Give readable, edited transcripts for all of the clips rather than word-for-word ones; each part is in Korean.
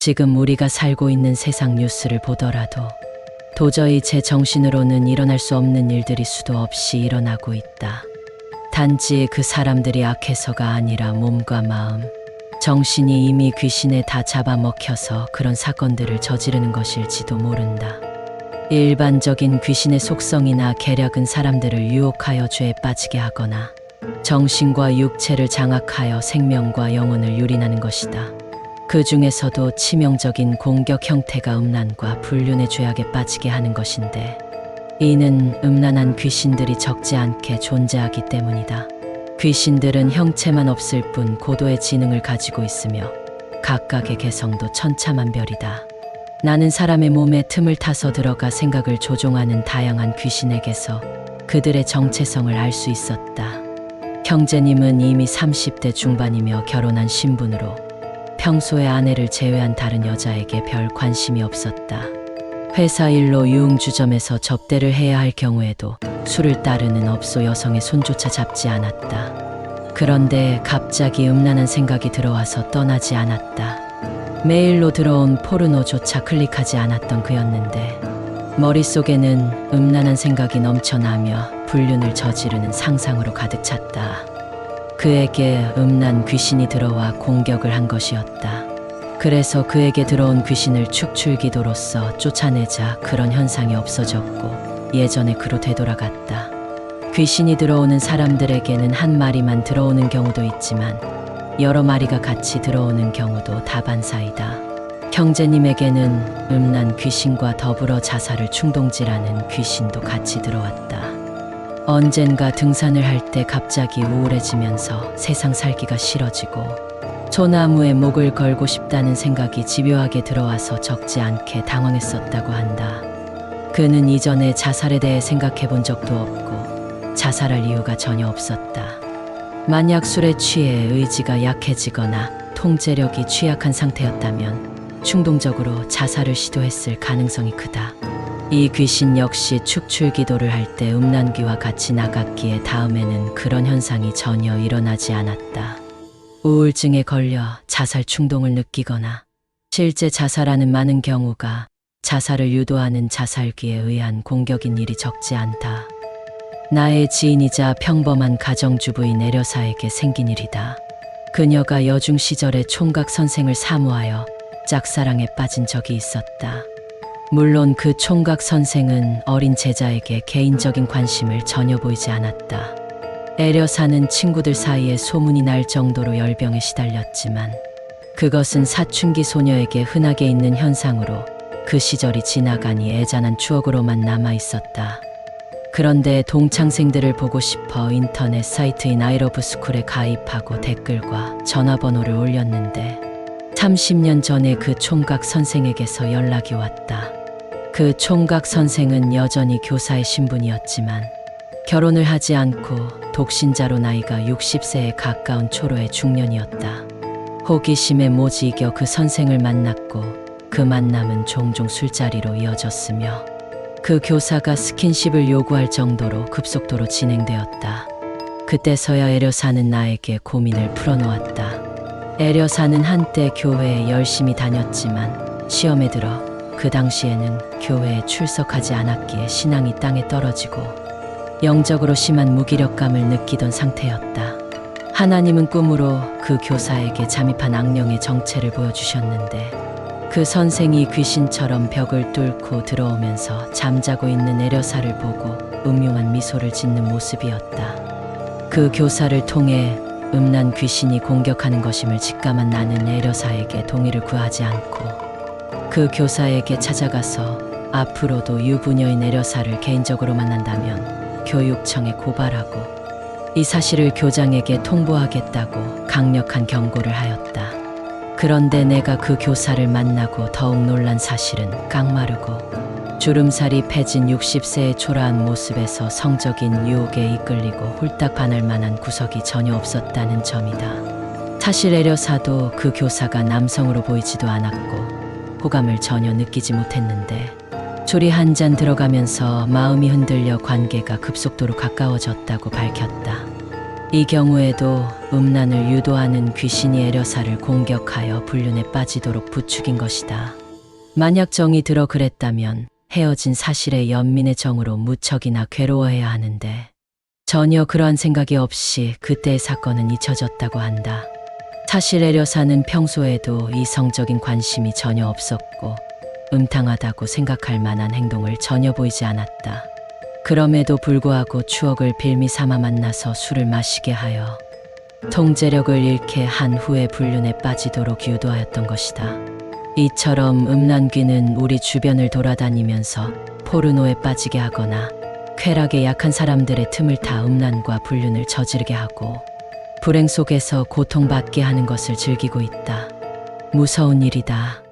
지금 우리가 살고 있는 세상 뉴스를 보더라도 도저히 제 정신으로는 일어날 수 없는 일들이 수도 없이 일어나고 있다. 단지 그 사람들이 악해서가 아니라 몸과 마음, 정신이 이미 귀신에 다 잡아먹혀서 그런 사건들을 저지르는 것일지도 모른다. 일반적인 귀신의 속성이나 계략은 사람들을 유혹하여 죄에 빠지게 하거나 정신과 육체를 장악하여 생명과 영혼을 유린하는 것이다. 그 중에서도 치명적인 공격 형태가 음란과 불륜의 죄악에 빠지게 하는 것인데, 이는 음란한 귀신들이 적지 않게 존재하기 때문이다. 귀신들은 형체만 없을 뿐 고도의 지능을 가지고 있으며 각각의 개성도 천차만별이다. 나는 사람의 몸에 틈을 타서 들어가 생각을 조종하는 다양한 귀신에게서 그들의 정체성을 알 수 있었다. 형제님은 이미 30대 중반이며 결혼한 신분으로 평소에 아내를 제외한 다른 여자에게 별 관심이 없었다. 회사 일로 유흥주점에서 접대를 해야 할 경우에도 술을 따르는 업소 여성의 손조차 잡지 않았다. 그런데 갑자기 음란한 생각이 들어와서 떠나지 않았다. 메일로 들어온 포르노조차 클릭하지 않았던 그였는데, 머릿속에는 음란한 생각이 넘쳐나며 불륜을 저지르는 상상으로 가득 찼다. 그에게 음란 귀신이 들어와 공격을 한 것이었다. 그래서 그에게 들어온 귀신을 축출기도로써 쫓아내자 그런 현상이 없어졌고 예전의 그로 되돌아갔다. 귀신이 들어오는 사람들에게는 한 마리만 들어오는 경우도 있지만 여러 마리가 같이 들어오는 경우도 다반사이다. 형제님에게는 음란 귀신과 더불어 자살을 충동질하는 귀신도 같이 들어왔다. 언젠가 등산을 할 때 갑자기 우울해지면서 세상 살기가 싫어지고 소나무에 목을 걸고 싶다는 생각이 집요하게 들어와서 적지 않게 당황했었다고 한다. 그는 이전에 자살에 대해 생각해 본 적도 없고 자살할 이유가 전혀 없었다. 만약 술에 취해 의지가 약해지거나 통제력이 취약한 상태였다면 충동적으로 자살을 시도했을 가능성이 크다. 이 귀신 역시 축출기도를 할 때 음란귀와 같이 나갔기에 다음에는 그런 현상이 전혀 일어나지 않았다. 우울증에 걸려 자살 충동을 느끼거나 실제 자살하는 많은 경우가 자살을 유도하는 자살귀에 의한 공격인 일이 적지 않다. 나의 지인이자 평범한 가정주부인 내려사에게 생긴 일이다. 그녀가 여중 시절에 총각 선생을 사모하여 짝사랑에 빠진 적이 있었다. 물론 그 총각 선생은 어린 제자에게 개인적인 관심을 전혀 보이지 않았다. 애려사는 친구들 사이에 소문이 날 정도로 열병에 시달렸지만 그것은 사춘기 소녀에게 흔하게 있는 현상으로 그 시절이 지나가니 애잔한 추억으로만 남아 있었다. 그런데 동창생들을 보고 싶어 인터넷 사이트인 아이러브스쿨에 가입하고 댓글과 전화번호를 올렸는데 30년 전에 그 총각 선생에게서 연락이 왔다. 그 총각 선생은 여전히 교사의 신분이었지만 결혼을 하지 않고 독신자로 나이가 60세에 가까운 초로의 중년이었다. 호기심에 못이 이겨 그 선생을 만났고 그 만남은 종종 술자리로 이어졌으며 그 교사가 스킨십을 요구할 정도로 급속도로 진행되었다. 그때서야 애려사는 나에게 고민을 풀어놓았다. 애려사는 한때 교회에 열심히 다녔지만 시험에 들어 그 당시에는 교회에 출석하지 않았기에 신앙이 땅에 떨어지고 영적으로 심한 무기력감을 느끼던 상태였다. 하나님은 꿈으로 그 교사에게 잠입한 악령의 정체를 보여주셨는데 그 선생이 귀신처럼 벽을 뚫고 들어오면서 잠자고 있는 애려사를 보고 음흉한 미소를 짓는 모습이었다. 그 교사를 통해 음란 귀신이 공격하는 것임을 직감한 나는 애려사에게 동의를 구하지 않고 그 교사에게 찾아가서 앞으로도 유부녀인 애려사를 개인적으로 만난다면 교육청에 고발하고 이 사실을 교장에게 통보하겠다고 강력한 경고를 하였다. 그런데 내가 그 교사를 만나고 더욱 놀란 사실은 깡마르고 주름살이 패진 60세의 초라한 모습에서 성적인 유혹에 이끌리고 홀딱 반할 만한 구석이 전혀 없었다는 점이다. 사실 애려사도 그 교사가 남성으로 보이지도 않았고 호감을 전혀 느끼지 못했는데 술이 한 잔 들어가면서 마음이 흔들려 관계가 급속도로 가까워졌다고 밝혔다. 이 경우에도 음란을 유도하는 귀신이 애려사를 공격하여 불륜에 빠지도록 부추긴 것이다. 만약 정이 들어 그랬다면 헤어진 사실에 연민의 정으로 무척이나 괴로워해야 하는데 전혀 그러한 생각이 없이 그때의 사건은 잊혀졌다고 한다. 사실 애려사는 평소에도 이성적인 관심이 전혀 없었고 음탕하다고 생각할 만한 행동을 전혀 보이지 않았다. 그럼에도 불구하고 추억을 빌미 삼아 만나서 술을 마시게 하여 통제력을 잃게 한 후에 불륜에 빠지도록 유도하였던 것이다. 이처럼 음란귀는 우리 주변을 돌아다니면서 포르노에 빠지게 하거나 쾌락에 약한 사람들의 틈을 타 음란과 불륜을 저지르게 하고 불행 속에서 고통받게 하는 것을 즐기고 있다. 무서운 일이다.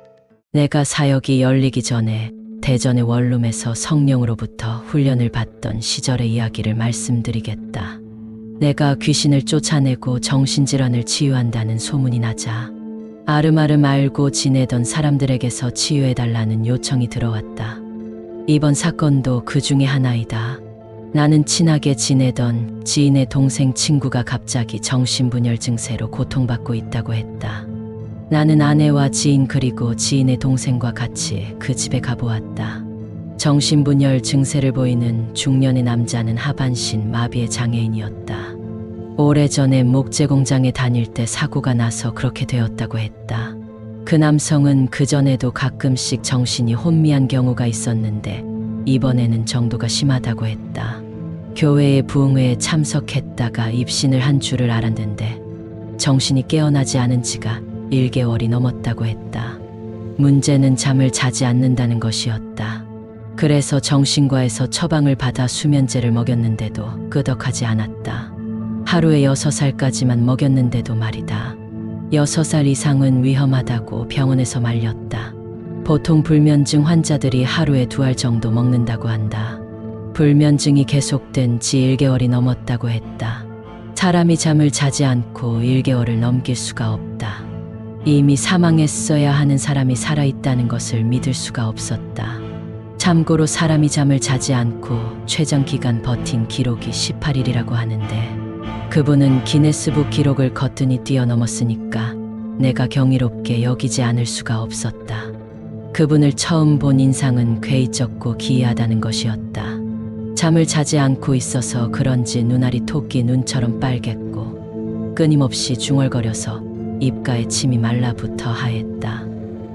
내가 사역이 열리기 전에 대전의 원룸에서 성령으로부터 훈련을 받던 시절의 이야기를 말씀드리겠다. 내가 귀신을 쫓아내고 정신질환을 치유한다는 소문이 나자 아름아름 알고 지내던 사람들에게서 치유해달라는 요청이 들어왔다. 이번 사건도 그 중에 하나이다. 나는 친하게 지내던 지인의 동생 친구가 갑자기 정신분열 증세로 고통받고 있다고 했다. 나는 아내와 지인 그리고 지인의 동생과 같이 그 집에 가보았다. 정신분열 증세를 보이는 중년의 남자는 하반신 마비의 장애인이었다. 오래전에 목재 공장에 다닐 때 사고가 나서 그렇게 되었다고 했다. 그 남성은 그전에도 가끔씩 정신이 혼미한 경우가 있었는데 이번에는 정도가 심하다고 했다. 교회의 부흥회에 참석했다가 입신을 한 줄을 알았는데 정신이 깨어나지 않은 지가 1개월이 넘었다고 했다. 문제는 잠을 자지 않는다는 것이었다. 그래서 정신과에서 처방을 받아 수면제를 먹였는데도 끄덕하지 않았다. 하루에 6살까지만 먹였는데도 말이다. 6살 이상은 위험하다고 병원에서 말렸다. 보통 불면증 환자들이 하루에 2알 정도 먹는다고 한다. 불면증이 계속된 지 1개월이 넘었다고 했다. 사람이 잠을 자지 않고 1개월을 넘길 수가 없다. 이미 사망했어야 하는 사람이 살아있다는 것을 믿을 수가 없었다. 참고로 사람이 잠을 자지 않고 최장 기간 버틴 기록이 18일이라고 하는데 그분은 기네스북 기록을 거뜬히 뛰어넘었으니까 내가 경이롭게 여기지 않을 수가 없었다. 그분을 처음 본 인상은 괴이적고 기이하다는 것이었다. 잠을 자지 않고 있어서 그런지 눈알이 토끼 눈처럼 빨갰고 끊임없이 중얼거려서 입가에 침이 말라붙어 하였다.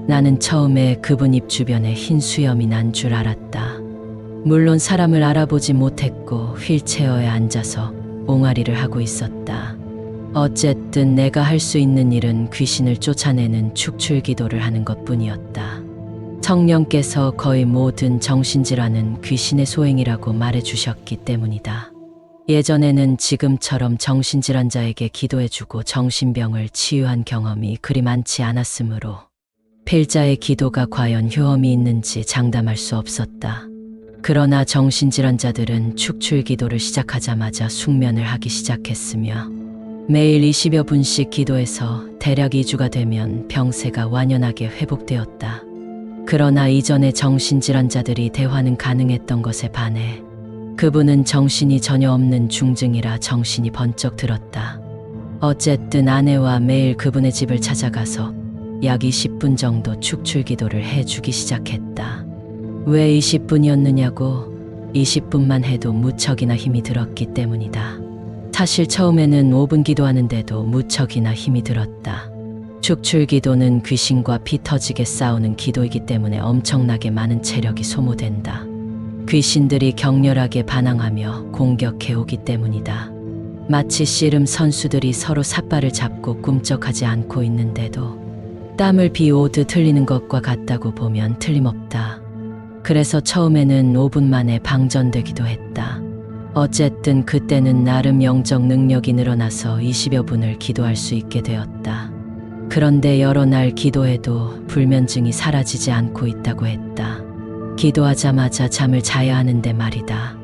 나는 처음에 그분 입 주변에 흰 수염이 난 줄 알았다. 물론 사람을 알아보지 못했고 휠체어에 앉아서 옹알이를 하고 있었다. 어쨌든 내가 할 수 있는 일은 귀신을 쫓아내는 축출기도를 하는 것뿐이었다. 성령께서 거의 모든 정신질환은 귀신의 소행이라고 말해주셨기 때문이다. 예전에는 지금처럼 정신질환자에게 기도해주고 정신병을 치유한 경험이 그리 많지 않았으므로 필자의 기도가 과연 효험이 있는지 장담할 수 없었다. 그러나 정신질환자들은 축출기도를 시작하자마자 숙면을 하기 시작했으며 매일 20여 분씩 기도해서 대략 2주가 되면 병세가 완연하게 회복되었다. 그러나 이전에 정신질환자들이 대화는 가능했던 것에 반해 그분은 정신이 전혀 없는 중증이라 정신이 번쩍 들었다. 어쨌든 아내와 매일 그분의 집을 찾아가서 약 20분 정도 축출기도를 해주기 시작했다. 왜 20분이었느냐고? 20분만 해도 무척이나 힘이 들었기 때문이다. 사실 처음에는 5분 기도하는데도 무척이나 힘이 들었다. 축출기도는 귀신과 피 터지게 싸우는 기도이기 때문에 엄청나게 많은 체력이 소모된다. 귀신들이 격렬하게 반항하며 공격해오기 때문이다. 마치 씨름 선수들이 서로 삿발을 잡고 꿈쩍하지 않고 있는데도 땀을 비오듯 흘리는 것과 같다고 보면 틀림없다. 그래서 처음에는 5분 만에 방전되기도 했다. 어쨌든 그때는 나름 영적 능력이 늘어나서 20여 분을 기도할 수 있게 되었다. 그런데 여러 날 기도해도 불면증이 사라지지 않고 있다고 했다. 기도하자마자 잠을 자야 하는데 말이다.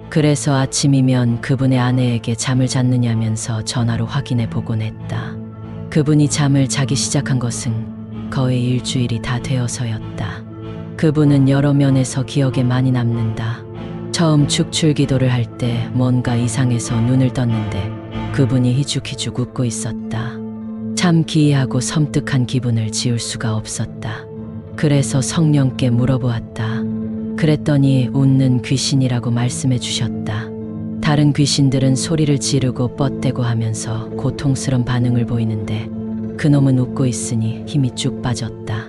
그래서 아침이면 그분의 아내에게 잠을 잤느냐면서 전화로 확인해 보곤 했다. 그분이 잠을 자기 시작한 것은 거의 일주일이 다 되어서였다. 그분은 여러 면에서 기억에 많이 남는다. 처음 축출기도를 할 때 뭔가 이상해서 눈을 떴는데 그분이 희죽희죽 웃고 있었다. 참 기이하고 섬뜩한 기분을 지울 수가 없었다. 그래서 성령께 물어보았다. 그랬더니 웃는 귀신이라고 말씀해 주셨다. 다른 귀신들은 소리를 지르고 뻗대고 하면서 고통스런 반응을 보이는데 그놈은 웃고 있으니 힘이 쭉 빠졌다.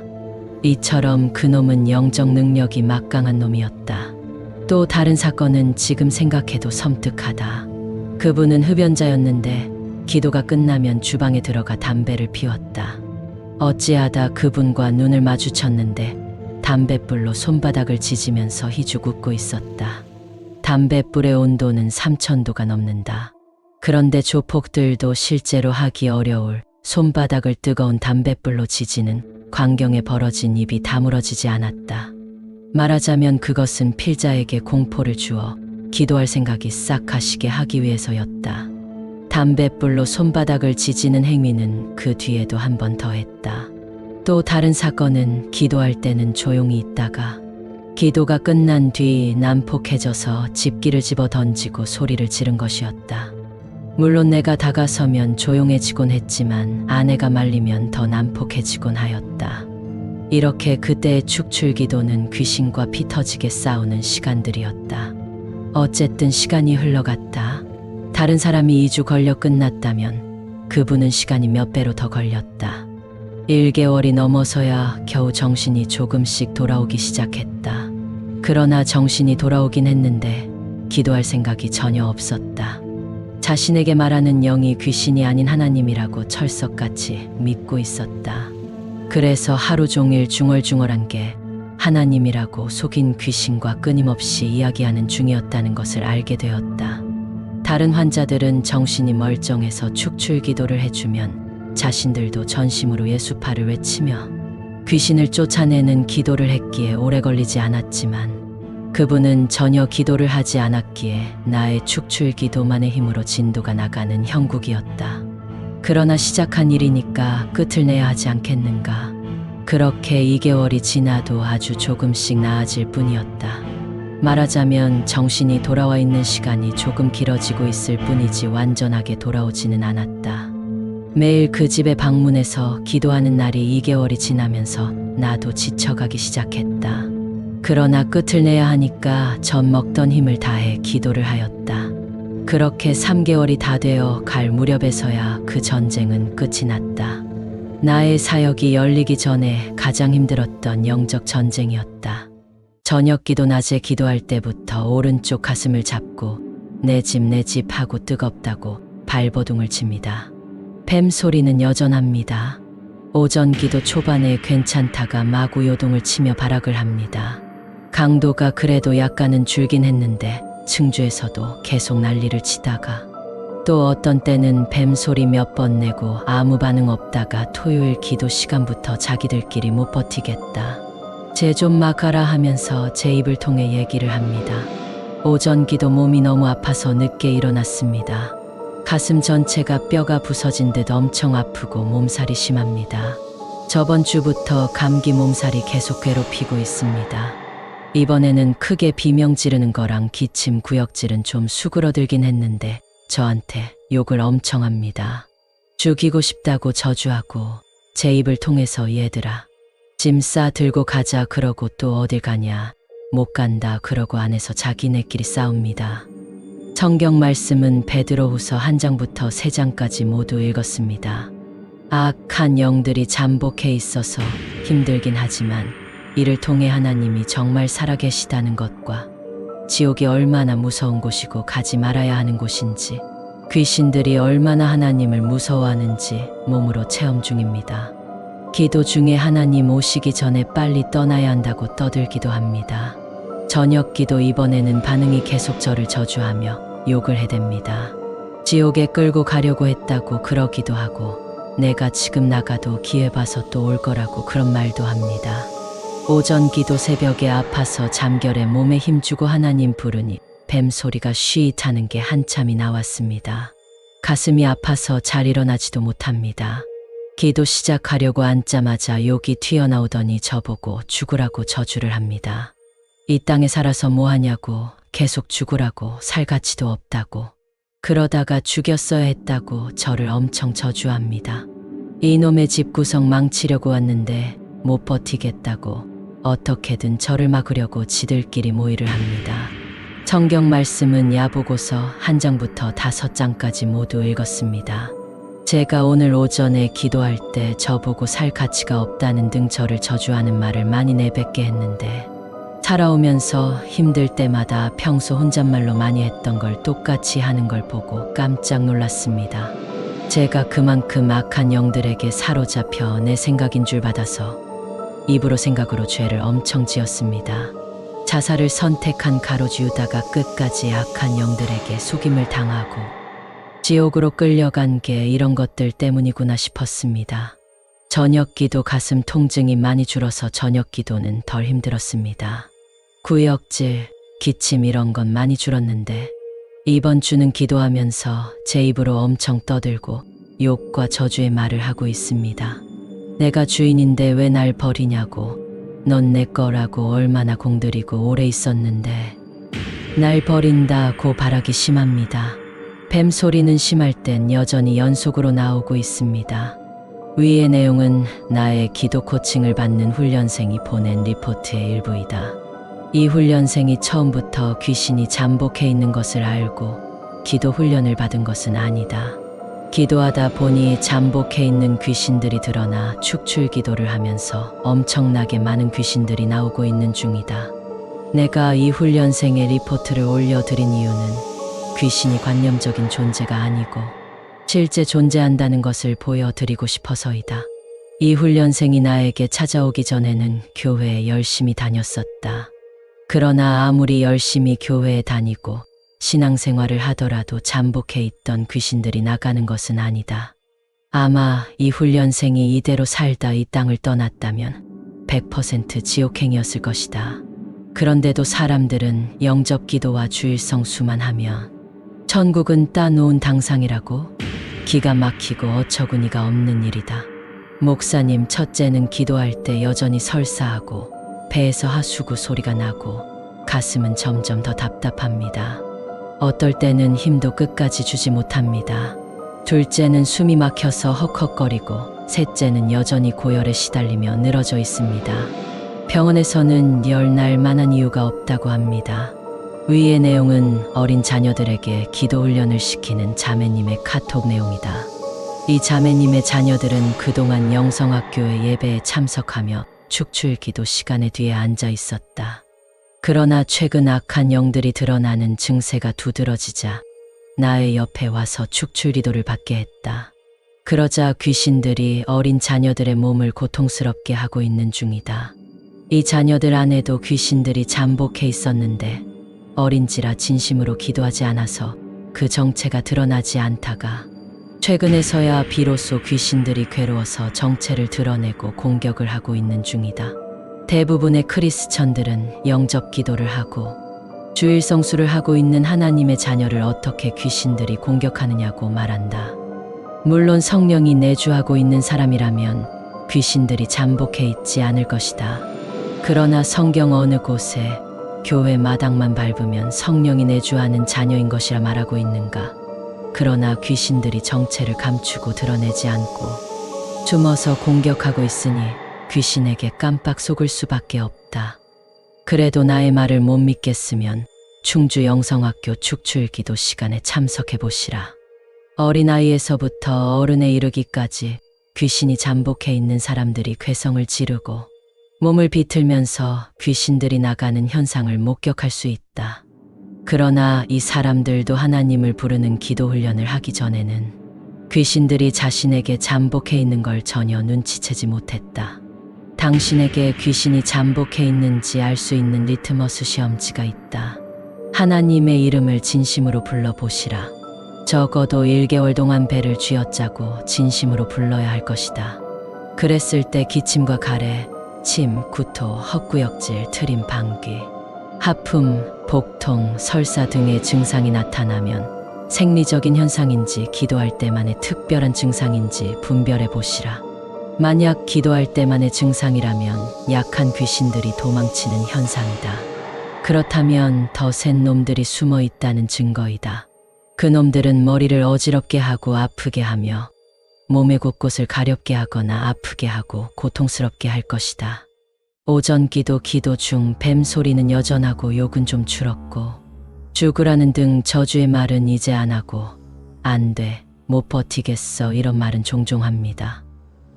이처럼 그놈은 영적 능력이 막강한 놈이었다. 또 다른 사건은 지금 생각해도 섬뜩하다. 그분은 흡연자였는데 기도가 끝나면 주방에 들어가 담배를 피웠다. 어찌하다 그분과 눈을 마주쳤는데 담뱃불로 손바닥을 지지면서 희죽 웃고 있었다. 담뱃불의 온도는 3000도가 넘는다. 그런데 조폭들도 실제로 하기 어려울 손바닥을 뜨거운 담뱃불로 지지는 광경에 벌어진 입이 다물어지지 않았다. 말하자면 그것은 필자에게 공포를 주어 기도할 생각이 싹 가시게 하기 위해서였다. 담뱃불로 손바닥을 지지는 행위는 그 뒤에도 한 번 더 했다. 또 다른 사건은 기도할 때는 조용히 있다가 기도가 끝난 뒤 난폭해져서 집기를 집어 던지고 소리를 지른 것이었다. 물론 내가 다가서면 조용해지곤 했지만 아내가 말리면 더 난폭해지곤 하였다. 이렇게 그때의 축출기도는 귀신과 피 터지게 싸우는 시간들이었다. 어쨌든 시간이 흘러갔다. 다른 사람이 2주 걸려 끝났다면 그분은 시간이 몇 배로 더 걸렸다. 1개월이 넘어서야 겨우 정신이 조금씩 돌아오기 시작했다. 그러나 정신이 돌아오긴 했는데 기도할 생각이 전혀 없었다. 자신에게 말하는 영이 귀신이 아닌 하나님이라고 철석같이 믿고 있었다. 그래서 하루 종일 중얼중얼한 게 하나님이라고 속인 귀신과 끊임없이 이야기하는 중이었다는 것을 알게 되었다. 다른 환자들은 정신이 멀쩡해서 축출 기도를 해주면 자신들도 전심으로 예수파를 외치며 귀신을 쫓아내는 기도를 했기에 오래 걸리지 않았지만 그분은 전혀 기도를 하지 않았기에 나의 축출 기도만의 힘으로 진도가 나가는 형국이었다. 그러나 시작한 일이니까 끝을 내야 하지 않겠는가. 그렇게 2개월이 지나도 아주 조금씩 나아질 뿐이었다. 말하자면 정신이 돌아와 있는 시간이 조금 길어지고 있을 뿐이지 완전하게 돌아오지는 않았다. 매일 그 집에 방문해서 기도하는 날이 2개월이 지나면서 나도 지쳐가기 시작했다. 그러나 끝을 내야 하니까 전 먹던 힘을 다해 기도를 하였다. 그렇게 3개월이 다 되어 갈 무렵에서야 그 전쟁은 끝이 났다. 나의 사역이 열리기 전에 가장 힘들었던 영적 전쟁이었다. 저녁 기도 낮에 기도할 때부터 오른쪽 가슴을 잡고 내 집 하고 뜨겁다고 발버둥을 칩니다. 뱀 소리는 여전합니다. 오전 기도 초반에 괜찮다가 마구 요동을 치며 발악을 합니다. 강도가 그래도 약간은 줄긴 했는데 승주에서도 계속 난리를 치다가 또 어떤 때는 뱀 소리 몇 번 내고 아무 반응 없다가 토요일 기도 시간부터 자기들끼리 못 버티겠다. 쟤 좀 막아라 하면서 제 입을 통해 얘기를 합니다. 오전 기도 몸이 너무 아파서 늦게 일어났습니다. 가슴 전체가 뼈가 부서진 듯 엄청 아프고 몸살이 심합니다. 저번 주부터 감기 몸살이 계속 괴롭히고 있습니다. 이번에는 크게 비명 지르는 거랑 기침 구역질은 좀 수그러들긴 했는데 저한테 욕을 엄청 합니다. 죽이고 싶다고 저주하고 제 입을 통해서 얘들아 짐 싸 들고 가자 그러고 또 어딜 가냐 못 간다 그러고 안에서 자기네끼리 싸웁니다. 성경 말씀은 베드로후서 1장부터 3장까지 모두 읽었습니다. 악한 영들이 잠복해 있어서 힘들긴 하지만 이를 통해 하나님이 정말 살아계시다는 것과 지옥이 얼마나 무서운 곳이고 가지 말아야 하는 곳인지 귀신들이 얼마나 하나님을 무서워하는지 몸으로 체험 중입니다. 기도 중에 하나님 오시기 전에 빨리 떠나야 한다고 떠들기도 합니다. 저녁 기도 이번에는 반응이 계속 저를 저주하며 욕을 해댑니다. 지옥에 끌고 가려고 했다고 그러기도 하고 내가 지금 나가도 기회 봐서 또 올 거라고 그런 말도 합니다. 오전 기도 새벽에 아파서 잠결에 몸에 힘주고 하나님 부르니 뱀 소리가 쉬잇하는 게 한참이 나왔습니다. 가슴이 아파서 잘 일어나지도 못합니다. 기도 시작하려고 앉자마자 욕이 튀어나오더니 저보고 죽으라고 저주를 합니다. 이 땅에 살아서 뭐하냐고 계속 죽으라고 살 가치도 없다고 그러다가 죽였어야 했다고 저를 엄청 저주합니다. 이놈의 집구석 망치려고 왔는데 못 버티겠다고 어떻게든 저를 막으려고 지들끼리 모의를 합니다. 성경 말씀은 야보고서 1장부터 5장까지 모두 읽었습니다. 제가 오늘 오전에 기도할 때 저보고 살 가치가 없다는 등 저를 저주하는 말을 많이 내뱉게 했는데 살아오면서 힘들 때마다 평소 혼잣말로 많이 했던 걸 똑같이 하는 걸 보고 깜짝 놀랐습니다. 제가 그만큼 악한 영들에게 사로잡혀 내 생각인 줄 받아서 입으로 생각으로 죄를 엄청 지었습니다. 자살을 선택한 가로주 유다가 끝까지 악한 영들에게 속임을 당하고 지옥으로 끌려간 게 이런 것들 때문이구나 싶었습니다. 저녁 기도 가슴 통증이 많이 줄어서 저녁 기도는 덜 힘들었습니다. 구역질, 기침 이런 건 많이 줄었는데 이번 주는 기도하면서 제 입으로 엄청 떠들고 욕과 저주의 말을 하고 있습니다. 내가 주인인데 왜 날 버리냐고, 넌 내 거라고 얼마나 공들이고 오래 있었는데 날 버린다고 바라기 심합니다. 뱀 소리는 심할 땐 여전히 연속으로 나오고 있습니다. 위의 내용은 나의 기도 코칭을 받는 훈련생이 보낸 리포트의 일부이다. 이 훈련생이 처음부터 귀신이 잠복해 있는 것을 알고 기도 훈련을 받은 것은 아니다. 기도하다 보니 잠복해 있는 귀신들이 드러나 축출 기도를 하면서 엄청나게 많은 귀신들이 나오고 있는 중이다. 내가 이 훈련생의 리포트를 올려드린 이유는 귀신이 관념적인 존재가 아니고 실제 존재한다는 것을 보여드리고 싶어서이다. 이 훈련생이 나에게 찾아오기 전에는 교회에 열심히 다녔었다. 그러나 아무리 열심히 교회에 다니고 신앙생활을 하더라도 잠복해 있던 귀신들이 나가는 것은 아니다. 아마 이 훈련생이 이대로 살다 이 땅을 떠났다면 100% 지옥행이었을 것이다. 그런데도 사람들은 영접 기도와 주일성 수만 하면 천국은 따놓은 당상이라고 기가 막히고 어처구니가 없는 일이다. 목사님, 첫째는 기도할 때 여전히 설사하고 배에서 하수구 소리가 나고 가슴은 점점 더 답답합니다. 어떨 때는 힘도 끝까지 주지 못합니다. 둘째는 숨이 막혀서 헉헉거리고 셋째는 여전히 고열에 시달리며 늘어져 있습니다. 병원에서는 열날 만한 이유가 없다고 합니다. 위의 내용은 어린 자녀들에게 기도 훈련을 시키는 자매님의 카톡 내용이다. 이 자매님의 자녀들은 그동안 영성학교의 예배에 참석하며 축출 기도 시간에 뒤에 앉아 있었다. 그러나 최근 악한 영들이 드러나는 증세가 두드러지자 나의 옆에 와서 축출 기도를 받게 했다. 그러자 귀신들이 어린 자녀들의 몸을 고통스럽게 하고 있는 중이다. 이 자녀들 안에도 귀신들이 잠복해 있었는데 어린지라 진심으로 기도하지 않아서 그 정체가 드러나지 않다가 최근에서야 비로소 귀신들이 괴로워서 정체를 드러내고 공격을 하고 있는 중이다. 대부분의 크리스천들은 영접 기도를 하고 주일 성수를 하고 있는 하나님의 자녀를 어떻게 귀신들이 공격하느냐고 말한다. 물론 성령이 내주하고 있는 사람이라면 귀신들이 잠복해 있지 않을 것이다. 그러나 성경 어느 곳에 교회 마당만 밟으면 성령이 내주하는 자녀인 것이라 말하고 있는가? 그러나 귀신들이 정체를 감추고 드러내지 않고 숨어서 공격하고 있으니 귀신에게 깜빡 속을 수밖에 없다. 그래도 나의 말을 못 믿겠으면 충주 영성학교 축출기도 시간에 참석해 보시라. 어린아이에서부터 어른에 이르기까지 귀신이 잠복해 있는 사람들이 괴성을 지르고 몸을 비틀면서 귀신들이 나가는 현상을 목격할 수 있다. 그러나 이 사람들도 하나님을 부르는 기도 훈련을 하기 전에는 귀신들이 자신에게 잠복해 있는 걸 전혀 눈치채지 못했다. 당신에게 귀신이 잠복해 있는지 알 수 있는 리트머스 시험지가 있다. 하나님의 이름을 진심으로 불러보시라. 적어도 1개월 동안 배를 쥐어짜고 진심으로 불러야 할 것이다. 그랬을 때 기침과 가래, 침, 구토, 헛구역질, 트림, 방귀, 하품, 복통, 설사 등의 증상이 나타나면 생리적인 현상인지 기도할 때만의 특별한 증상인지 분별해 보시라. 만약 기도할 때만의 증상이라면 약한 귀신들이 도망치는 현상이다. 그렇다면 더 센 놈들이 숨어 있다는 증거이다. 그놈들은 머리를 어지럽게 하고 아프게 하며 몸의 곳곳을 가렵게 하거나 아프게 하고 고통스럽게 할 것이다. 오전 기도 중 뱀 소리는 여전하고 욕은 좀 줄었고 죽으라는 등 저주의 말은 이제 안 하고 안 돼, 못 버티겠어 이런 말은 종종 합니다.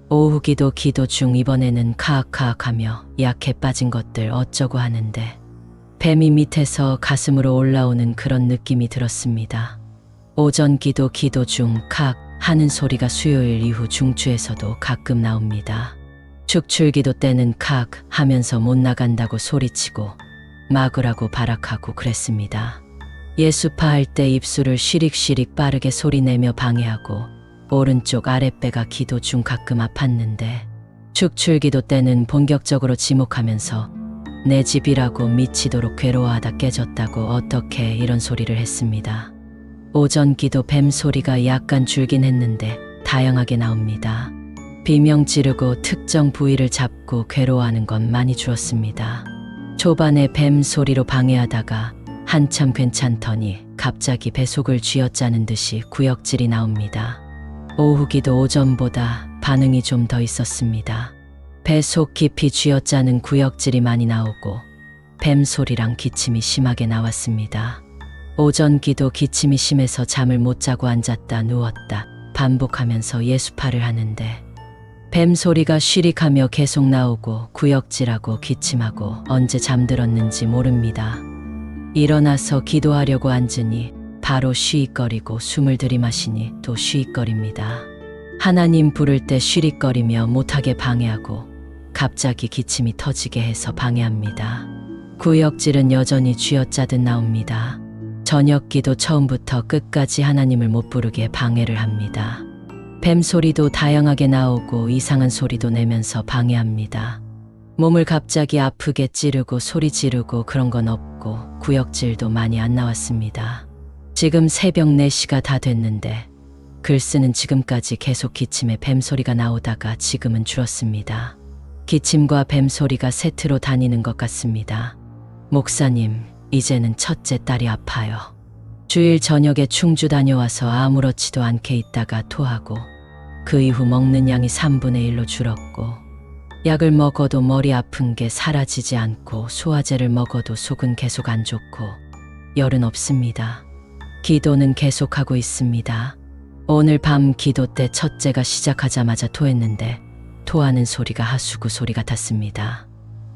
오후 기도 중 이번에는 카악카악하며 약해 빠진 것들 어쩌고 하는데 뱀이 밑에서 가슴으로 올라오는 그런 느낌이 들었습니다. 오전 기도 중 카악 하는 소리가 수요일 이후 중추에서도 가끔 나옵니다. 축출기도 때는 카악 하면서 못 나간다고 소리치고 막으라고 발악하고 그랬습니다. 예수파 할 때 입술을 쉬릭쉬릭 빠르게 소리내며 방해하고 오른쪽 아랫배가 기도 중 가끔 아팠는데 축출기도 때는 본격적으로 지목하면서 내 집이라고 미치도록 괴로워하다 깨졌다고 어떻게 이런 소리를 했습니다. 오전 기도 뱀 소리가 약간 줄긴 했는데 다양하게 나옵니다. 비명 지르고 특정 부위를 잡고 괴로워하는 건 많이 줄었습니다. 초반에 뱀 소리로 방해하다가 한참 괜찮더니 갑자기 배속을 쥐어짜는 듯이 구역질이 나옵니다. 오후 기도 오전보다 반응이 좀 더 있었습니다. 배속 깊이 쥐어짜는 구역질이 많이 나오고 뱀 소리랑 기침이 심하게 나왔습니다. 오전 기도 기침이 심해서 잠을 못 자고 앉았다 누웠다 반복하면서 예수파를 하는데 뱀 소리가 쉬릭하며 계속 나오고 구역질하고 기침하고 언제 잠들었는지 모릅니다. 일어나서 기도하려고 앉으니 바로 쉬익거리고 숨을 들이마시니 또 쉬익거립니다. 하나님 부를 때 쉬릭거리며 못하게 방해하고 갑자기 기침이 터지게 해서 방해합니다. 구역질은 여전히 쥐어짜듯 나옵니다. 저녁 기도 처음부터 끝까지 하나님을 못 부르게 방해를 합니다. 뱀 소리도 다양하게 나오고 이상한 소리도 내면서 방해합니다. 몸을 갑자기 아프게 찌르고 소리 지르고 그런 건 없고 구역질도 많이 안 나왔습니다. 지금 새벽 4시가 다 됐는데 글 쓰는 지금까지 계속 기침에 뱀 소리가 나오다가 지금은 줄었습니다. 기침과 뱀 소리가 세트로 다니는 것 같습니다. 목사님, 이제는 첫째 딸이 아파요. 주일 저녁에 충주 다녀와서 아무렇지도 않게 있다가 토하고 그 이후 먹는 양이 3분의 1로 줄었고 약을 먹어도 머리 아픈 게 사라지지 않고 소화제를 먹어도 속은 계속 안 좋고 열은 없습니다. 기도는 계속하고 있습니다. 오늘 밤 기도 때 첫째가 시작하자마자 토했는데 토하는 소리가 하수구 소리 같았습니다.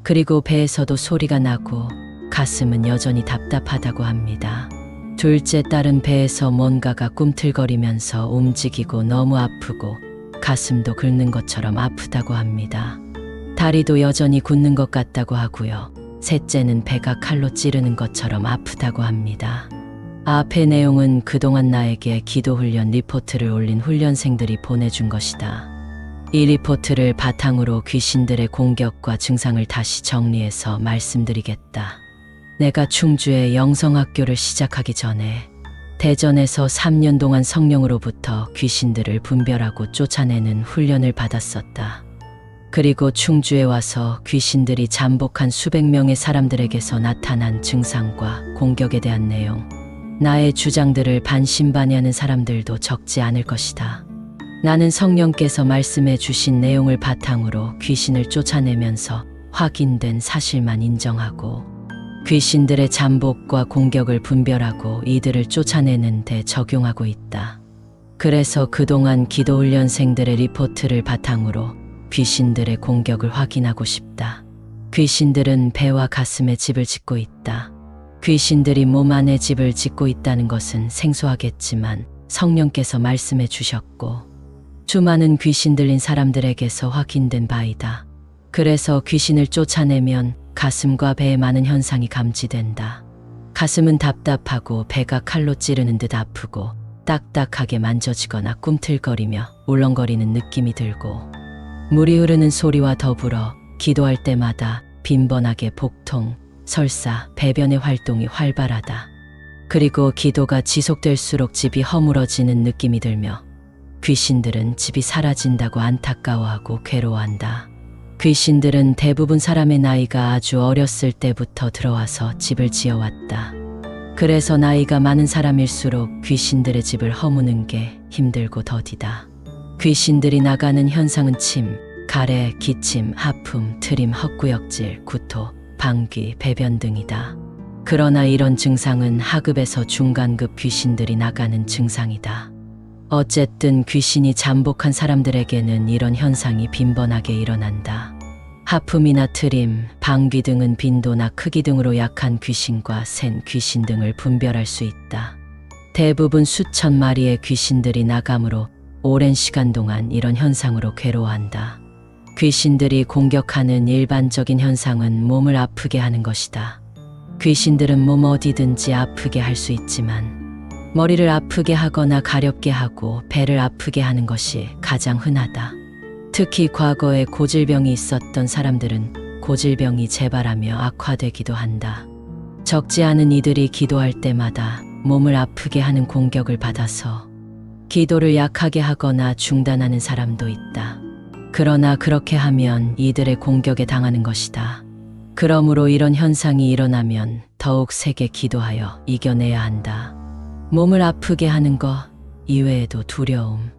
그리고 배에서도 소리가 나고 가슴은 여전히 답답하다고 합니다. 둘째 딸은 배에서 뭔가가 꿈틀거리면서 움직이고 너무 아프고 가슴도 긁는 것처럼 아프다고 합니다. 다리도 여전히 굳는 것 같다고 하고요. 셋째는 배가 칼로 찌르는 것처럼 아프다고 합니다. 앞의 내용은 그동안 나에게 기도훈련 리포트를 올린 훈련생들이 보내준 것이다. 이 리포트를 바탕으로 귀신들의 공격과 증상을 다시 정리해서 말씀드리겠다. 내가 충주에 영성학교를 시작하기 전에 대전에서 3년 동안 성령으로부터 귀신들을 분별하고 쫓아내는 훈련을 받았었다. 그리고 충주에 와서 귀신들이 잠복한 수백 명의 사람들에게서 나타난 증상과 공격에 대한 내용, 나의 주장들을 반신반의하는 사람들도 적지 않을 것이다. 나는 성령께서 말씀해 주신 내용을 바탕으로 귀신을 쫓아내면서 확인된 사실만 인정하고 귀신들의 잠복과 공격을 분별하고 이들을 쫓아내는 데 적용하고 있다. 그래서 그동안 기도훈련생들의 리포트를 바탕으로 귀신들의 공격을 확인하고 싶다. 귀신들은 배와 가슴에 집을 짓고 있다. 귀신들이 몸 안에 집을 짓고 있다는 것은 생소하겠지만 성령께서 말씀해 주셨고 수많은 귀신 들린 사람들에게서 확인된 바이다. 그래서 귀신을 쫓아내면 가슴과 배에 많은 현상이 감지된다. 가슴은 답답하고 배가 칼로 찌르는 듯 아프고 딱딱하게 만져지거나 꿈틀거리며 울렁거리는 느낌이 들고 물이 흐르는 소리와 더불어 기도할 때마다 빈번하게 복통, 설사, 배변의 활동이 활발하다. 그리고 기도가 지속될수록 집이 허물어지는 느낌이 들며 귀신들은 집이 사라진다고 안타까워하고 괴로워한다. 귀신들은 대부분 사람의 나이가 아주 어렸을 때부터 들어와서 집을 지어왔다. 그래서 나이가 많은 사람일수록 귀신들의 집을 허무는 게 힘들고 더디다. 귀신들이 나가는 현상은 침, 가래, 기침, 하품, 트림, 헛구역질, 구토, 방귀, 배변 등이다. 그러나 이런 증상은 하급에서 중간급 귀신들이 나가는 증상이다. 어쨌든 귀신이 잠복한 사람들에게는 이런 현상이 빈번하게 일어난다. 하품이나 트림, 방귀 등은 빈도나 크기 등으로 약한 귀신과 센 귀신 등을 분별할 수 있다. 대부분 수천 마리의 귀신들이 나감으로 오랜 시간 동안 이런 현상으로 괴로워한다. 귀신들이 공격하는 일반적인 현상은 몸을 아프게 하는 것이다. 귀신들은 몸 어디든지 아프게 할 수 있지만 머리를 아프게 하거나 가렵게 하고 배를 아프게 하는 것이 가장 흔하다. 특히 과거에 고질병이 있었던 사람들은 고질병이 재발하며 악화되기도 한다. 적지 않은 이들이 기도할 때마다 몸을 아프게 하는 공격을 받아서 기도를 약하게 하거나 중단하는 사람도 있다. 그러나 그렇게 하면 이들의 공격에 당하는 것이다. 그러므로 이런 현상이 일어나면 더욱 세게 기도하여 이겨내야 한다. 몸을 아프게 하는 것 이외에도 두려움,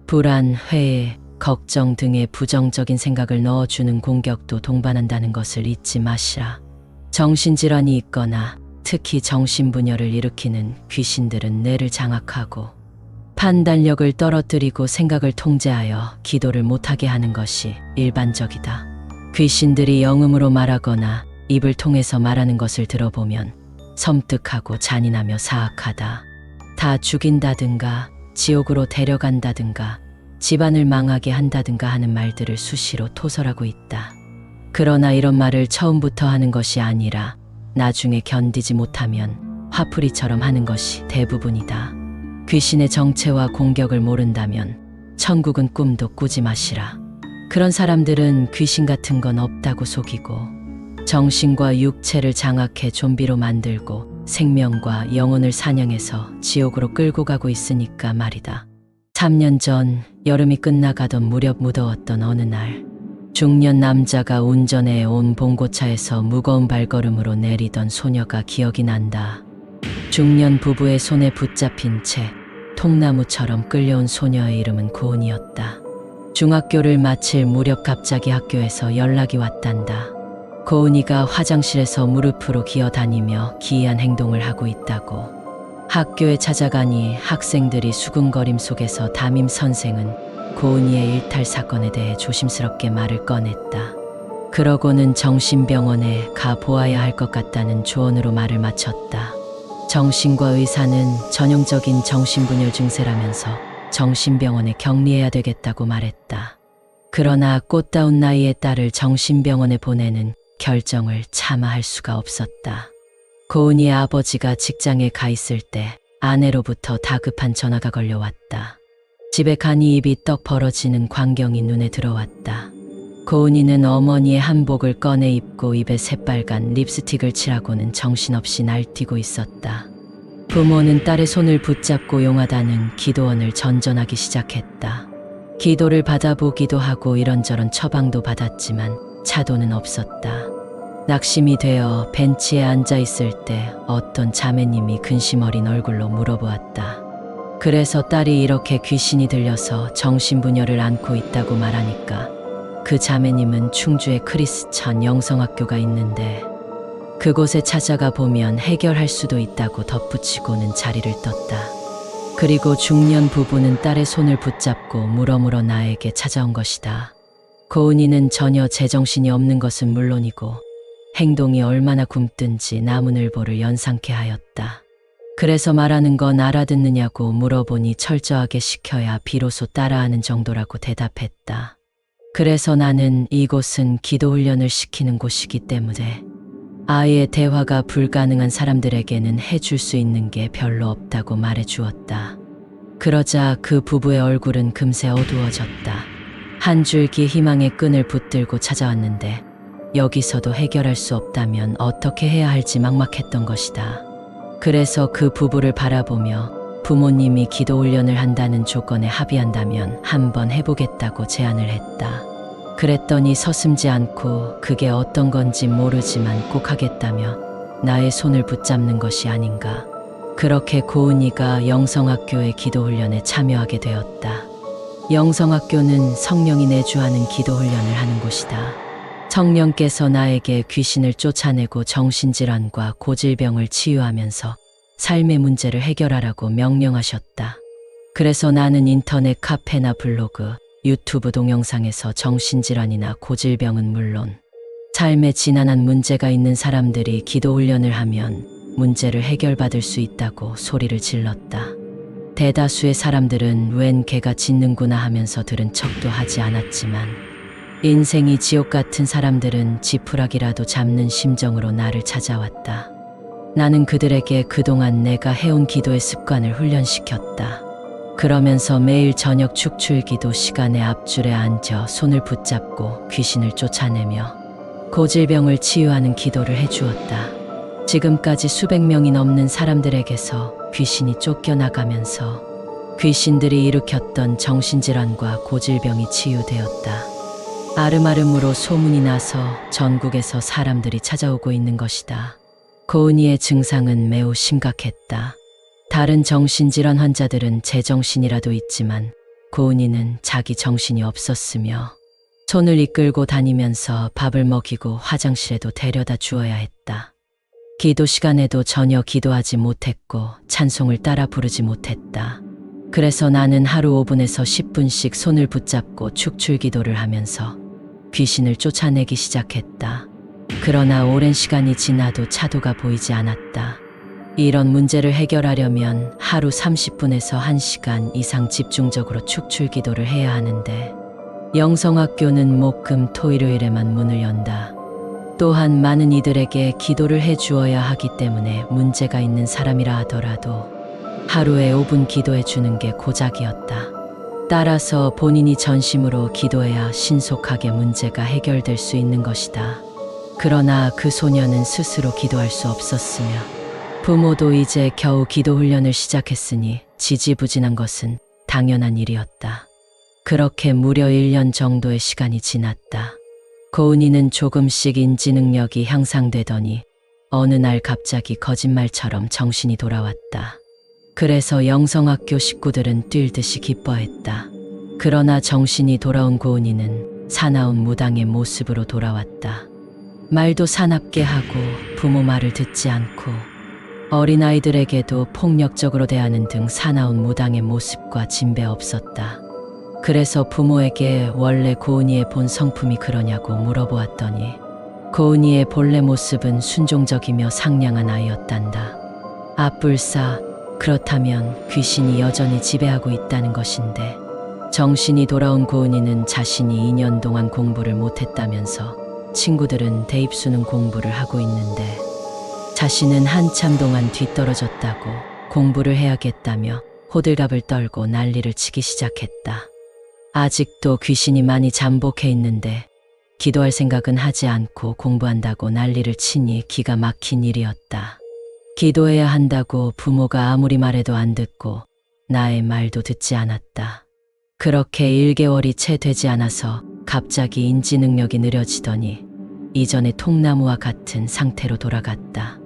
불안, 회의, 걱정 등의 부정적인 생각을 넣어주는 공격도 동반한다는 것을 잊지 마시라. 정신질환이 있거나 특히 정신분열을 일으키는 귀신들은 뇌를 장악하고 판단력을 떨어뜨리고 생각을 통제하여 기도를 못하게 하는 것이 일반적이다. 귀신들이 영음으로 말하거나 입을 통해서 말하는 것을 들어보면 섬뜩하고 잔인하며 사악하다. 다 죽인다든가 지옥으로 데려간다든가 집안을 망하게 한다든가 하는 말들을 수시로 토설하고 있다. 그러나 이런 말을 처음부터 하는 것이 아니라 나중에 견디지 못하면 화풀이처럼 하는 것이 대부분이다. 귀신의 정체와 공격을 모른다면 천국은 꿈도 꾸지 마시라. 그런 사람들은 귀신 같은 건 없다고 속이고 정신과 육체를 장악해 좀비로 만들고 생명과 영혼을 사냥해서 지옥으로 끌고 가고 있으니까 말이다. 3년 전 여름이 끝나가던 무렵 무더웠던 어느 날 중년 남자가 운전해 온 봉고차에서 무거운 발걸음으로 내리던 소녀가 기억이 난다. 중년 부부의 손에 붙잡힌 채 통나무처럼 끌려온 소녀의 이름은 고은이었다. 중학교를 마칠 무렵 갑자기 학교에서 연락이 왔단다. 고은이가 화장실에서 무릎으로 기어다니며 기이한 행동을 하고 있다고. 학교에 찾아가니 학생들이 수군거림 속에서 담임 선생은 고은이의 일탈 사건에 대해 조심스럽게 말을 꺼냈다. 그러고는 정신병원에 가 보아야 할 것 같다는 조언으로 말을 마쳤다. 정신과 의사는 전형적인 정신분열 증세라면서 정신병원에 격리해야 되겠다고 말했다. 그러나 꽃다운 나이의 딸을 정신병원에 보내는 결정을 차마 할 수가 없었다. 고은이의 아버지가 직장에 가 있을 때 아내로부터 다급한 전화가 걸려왔다. 집에 가니 입이 떡 벌어지는 광경이 눈에 들어왔다. 고은이는 어머니의 한복을 꺼내 입고 입에 새빨간 립스틱을 칠하고는 정신없이 날뛰고 있었다. 부모는 딸의 손을 붙잡고 용하다는 기도원을 전전하기 시작했다. 기도를 받아보기도 하고 이런저런 처방도 받았지만 차도는 없었다. 낙심이 되어 벤치에 앉아 있을 때 어떤 자매님이 근심 어린 얼굴로 물어보았다. 그래서 딸이 이렇게 귀신이 들려서 정신분열을 앓고 있다고 말하니까 그 자매님은 충주에 크리스천 영성학교가 있는데 그곳에 찾아가 보면 해결할 수도 있다고 덧붙이고는 자리를 떴다. 그리고 중년 부부는 딸의 손을 붙잡고 물어물어 나에게 찾아온 것이다. 고은이는 전혀 제정신이 없는 것은 물론이고 행동이 얼마나 굼뜬지 나무늘보를 연상케 하였다. 그래서 말하는 건 알아듣느냐고 물어보니 철저하게 시켜야 비로소 따라하는 정도라고 대답했다. 그래서 나는 이곳은 기도훈련을 시키는 곳이기 때문에 아예 대화가 불가능한 사람들에게는 해줄 수 있는 게 별로 없다고 말해주었다. 그러자 그 부부의 얼굴은 금세 어두워졌다. 한 줄기 희망의 끈을 붙들고 찾아왔는데 여기서도 해결할 수 없다면 어떻게 해야 할지 막막했던 것이다. 그래서 그 부부를 바라보며 부모님이 기도훈련을 한다는 조건에 합의한다면 한번 해보겠다고 제안을 했다. 그랬더니 서슴지 않고 그게 어떤 건지 모르지만 꼭 하겠다며 나의 손을 붙잡는 것이 아닌가. 그렇게 고은이가 영성학교의 기도훈련에 참여하게 되었다. 영성학교는 성령이 내주하는 기도훈련을 하는 곳이다. 성령께서 나에게 귀신을 쫓아내고 정신질환과 고질병을 치유하면서 삶의 문제를 해결하라고 명령하셨다. 그래서 나는 인터넷 카페나 블로그, 유튜브 동영상에서 정신질환이나 고질병은 물론 삶에 지난한 문제가 있는 사람들이 기도훈련을 하면 문제를 해결받을 수 있다고 소리를 질렀다. 대다수의 사람들은 웬 개가 짖는구나 하면서 들은 척도 하지 않았지만 인생이 지옥 같은 사람들은 지푸라기라도 잡는 심정으로 나를 찾아왔다. 나는 그들에게 그동안 내가 해온 기도의 습관을 훈련시켰다. 그러면서 매일 저녁 축출기도 시간에 앞줄에 앉아 손을 붙잡고 귀신을 쫓아내며 고질병을 치유하는 기도를 해주었다. 지금까지 수백 명이 넘는 사람들에게서 귀신이 쫓겨나가면서 귀신들이 일으켰던 정신질환과 고질병이 치유되었다. 아름아름으로 소문이 나서 전국에서 사람들이 찾아오고 있는 것이다. 고은이의 증상은 매우 심각했다. 다른 정신질환 환자들은 제정신이라도 있지만 고은이는 자기 정신이 없었으며 손을 이끌고 다니면서 밥을 먹이고 화장실에도 데려다 주어야 했다. 기도 시간에도 전혀 기도하지 못했고 찬송을 따라 부르지 못했다. 그래서 나는 하루 5분에서 10분씩 손을 붙잡고 축출 기도를 하면서 귀신을 쫓아내기 시작했다. 그러나 오랜 시간이 지나도 차도가 보이지 않았다. 이런 문제를 해결하려면 하루 30분에서 1시간 이상 집중적으로 축출 기도를 해야 하는데 영성학교는 목, 금, 토, 일요일에만 문을 연다. 또한 많은 이들에게 기도를 해주어야 하기 때문에 문제가 있는 사람이라 하더라도 하루에 5분 기도해 주는 게 고작이었다. 따라서 본인이 전심으로 기도해야 신속하게 문제가 해결될 수 있는 것이다. 그러나 그 소녀는 스스로 기도할 수 없었으며 부모도 이제 겨우 기도 훈련을 시작했으니 지지부진한 것은 당연한 일이었다. 그렇게 무려 1년 정도의 시간이 지났다. 고은이는 조금씩 인지 능력이 향상되더니 어느 날 갑자기 거짓말처럼 정신이 돌아왔다. 그래서 영성학교 식구들은 뛸듯이 기뻐했다. 그러나 정신이 돌아온 고은이는 사나운 무당의 모습으로 돌아왔다. 말도 사납게 하고 부모 말을 듣지 않고 어린아이들에게도 폭력적으로 대하는 등 사나운 무당의 모습과 진배 없었다. 그래서 부모에게 원래 고은이의 본 성품이 그러냐고 물어보았더니 고은이의 본래 모습은 순종적이며 상냥한 아이였단다. 아뿔싸, 그렇다면 귀신이 여전히 지배하고 있다는 것인데 정신이 돌아온 고은이는 자신이 2년 동안 공부를 못했다면서 친구들은 대입수능 공부를 하고 있는데 자신은 한참 동안 뒤떨어졌다고 공부를 해야겠다며 호들갑을 떨고 난리를 치기 시작했다. 아직도 귀신이 많이 잠복해 있는데 기도할 생각은 하지 않고 공부한다고 난리를 치니 기가 막힌 일이었다. 기도해야 한다고 부모가 아무리 말해도 안 듣고 나의 말도 듣지 않았다. 그렇게 1개월이 채 되지 않아서 갑자기 인지 능력이 느려지더니 이전의 통나무와 같은 상태로 돌아갔다.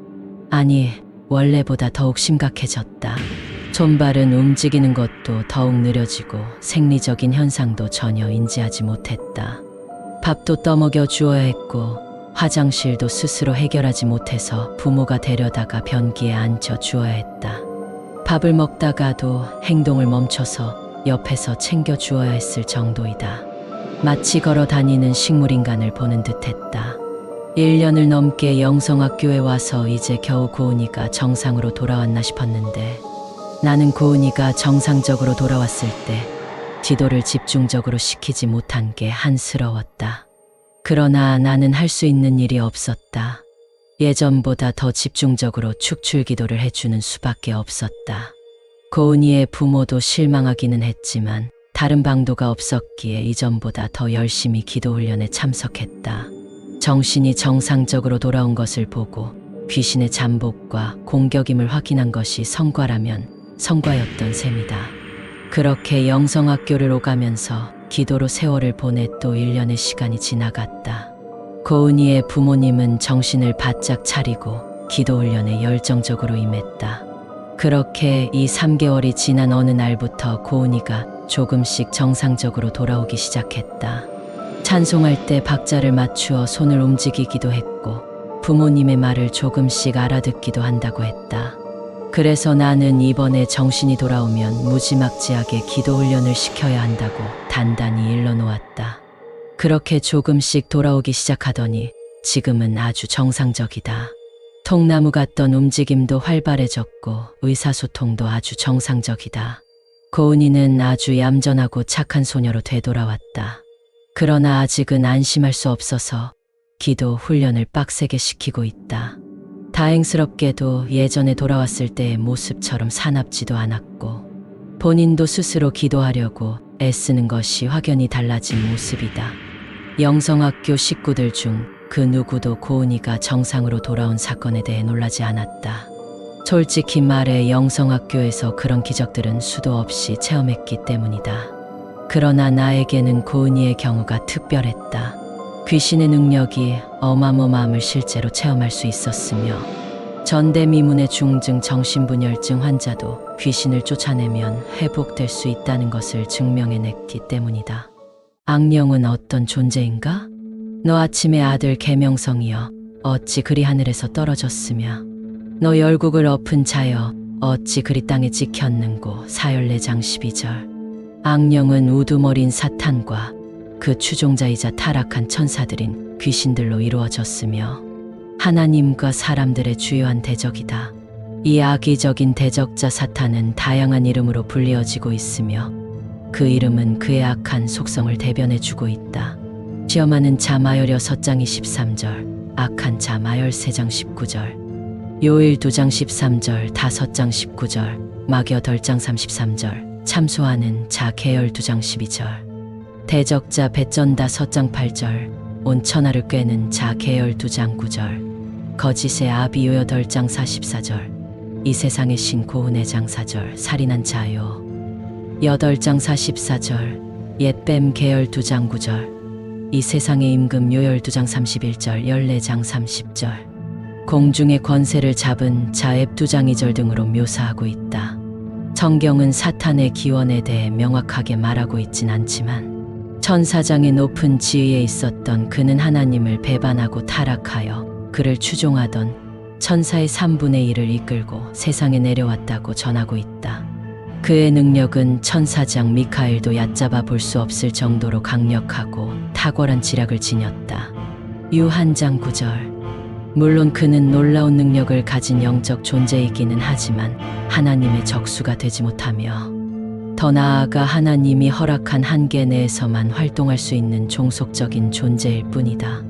아니, 원래보다 더욱 심각해졌다. 손발은 움직이는 것도 더욱 느려지고 생리적인 현상도 전혀 인지하지 못했다. 밥도 떠먹여 주어야 했고 화장실도 스스로 해결하지 못해서 부모가 데려다가 변기에 앉혀 주어야 했다. 밥을 먹다가도 행동을 멈춰서 옆에서 챙겨 주어야 했을 정도이다. 마치 걸어 다니는 식물인간을 보는 듯했다. 1년을 넘게 영성학교에 와서 이제 겨우 고은이가 정상으로 돌아왔나 싶었는데 나는 고은이가 정상적으로 돌아왔을 때 기도를 집중적으로 시키지 못한 게 한스러웠다. 그러나 나는 할 수 있는 일이 없었다. 예전보다 더 집중적으로 축출 기도를 해주는 수밖에 없었다. 고은이의 부모도 실망하기는 했지만 다른 방도가 없었기에 이전보다 더 열심히 기도 훈련에 참석했다. 정신이 정상적으로 돌아온 것을 보고 귀신의 잠복과 공격임을 확인한 것이 성과라면 성과였던 셈이다. 그렇게 영성학교를 오가면서 기도로 세월을 보내 또 1년의 시간이 지나갔다. 고은이의 부모님은 정신을 바짝 차리고 기도 훈련에 열정적으로 임했다. 그렇게 이 3개월이 지난 어느 날부터 고은이가 조금씩 정상적으로 돌아오기 시작했다. 찬송할 때 박자를 맞추어 손을 움직이기도 했고 부모님의 말을 조금씩 알아듣기도 한다고 했다. 그래서 나는 이번에 정신이 돌아오면 무지막지하게 기도 훈련을 시켜야 한다고 단단히 일러놓았다. 그렇게 조금씩 돌아오기 시작하더니 지금은 아주 정상적이다. 통나무 같던 움직임도 활발해졌고 의사소통도 아주 정상적이다. 고은이는 아주 얌전하고 착한 소녀로 되돌아왔다. 그러나 아직은 안심할 수 없어서 기도 훈련을 빡세게 시키고 있다. 다행스럽게도 예전에 돌아왔을 때의 모습처럼 사납지도 않았고 본인도 스스로 기도하려고 애쓰는 것이 확연히 달라진 모습이다. 영성학교 식구들 중 그 누구도 고은이가 정상으로 돌아온 사건에 대해 놀라지 않았다. 솔직히 말해 영성학교에서 그런 기적들은 수도 없이 체험했기 때문이다. 그러나 나에게는 고은이의 경우가 특별했다. 귀신의 능력이 어마어마함을 실제로 체험할 수 있었으며 전대미문의 중증 정신분열증 환자도 귀신을 쫓아내면 회복될 수 있다는 것을 증명해냈기 때문이다. 악령은 어떤 존재인가? 너 아침의 아들 계명성이여 어찌 그리 하늘에서 떨어졌으며 너 열국을 엎은 자여 어찌 그리 땅에 찍혔는고. 사열내장 12절. 악령은 우두머린 사탄과 그 추종자이자 타락한 천사들인 귀신들로 이루어졌으며 하나님과 사람들의 주요한 대적이다. 이 악의적인 대적자 사탄은 다양한 이름으로 불리어지고 있으며 그 이름은 그의 악한 속성을 대변해주고 있다. 시험하는 자 마열 6장 23절, 악한 자 마열 3장 19절, 요일 2장 13절, 5장 19절, 마귀 8장 33절, 참소하는 자 계열 2장 12절, 대적자 배전다 4장 8절, 온 천하를 꿰는 자 계열 2장 9절, 거짓의 아비 요 8장 44절, 이 세상의 신 고은의 장사절, 살인한 자요 8장 44절, 옛뱀 계열 2장 9절, 이 세상의 임금 요 12장 31절, 14장 30절, 공중의 권세를 잡은 자앱 2장 2절 등으로 묘사하고 있다. 성경은 사탄의 기원에 대해 명확하게 말하고 있진 않지만 천사장의 높은 지위에 있었던 그는 하나님을 배반하고 타락하여 그를 추종하던 천사의 3분의 1을 이끌고 세상에 내려왔다고 전하고 있다. 그의 능력은 천사장 미카엘도 얕잡아 볼 수 없을 정도로 강력하고 탁월한 지략을 지녔다. 유한장 9절. 물론 그는 놀라운 능력을 가진 영적 존재이기는 하지만 하나님의 적수가 되지 못하며 더 나아가 하나님이 허락한 한계 내에서만 활동할 수 있는 종속적인 존재일 뿐이다.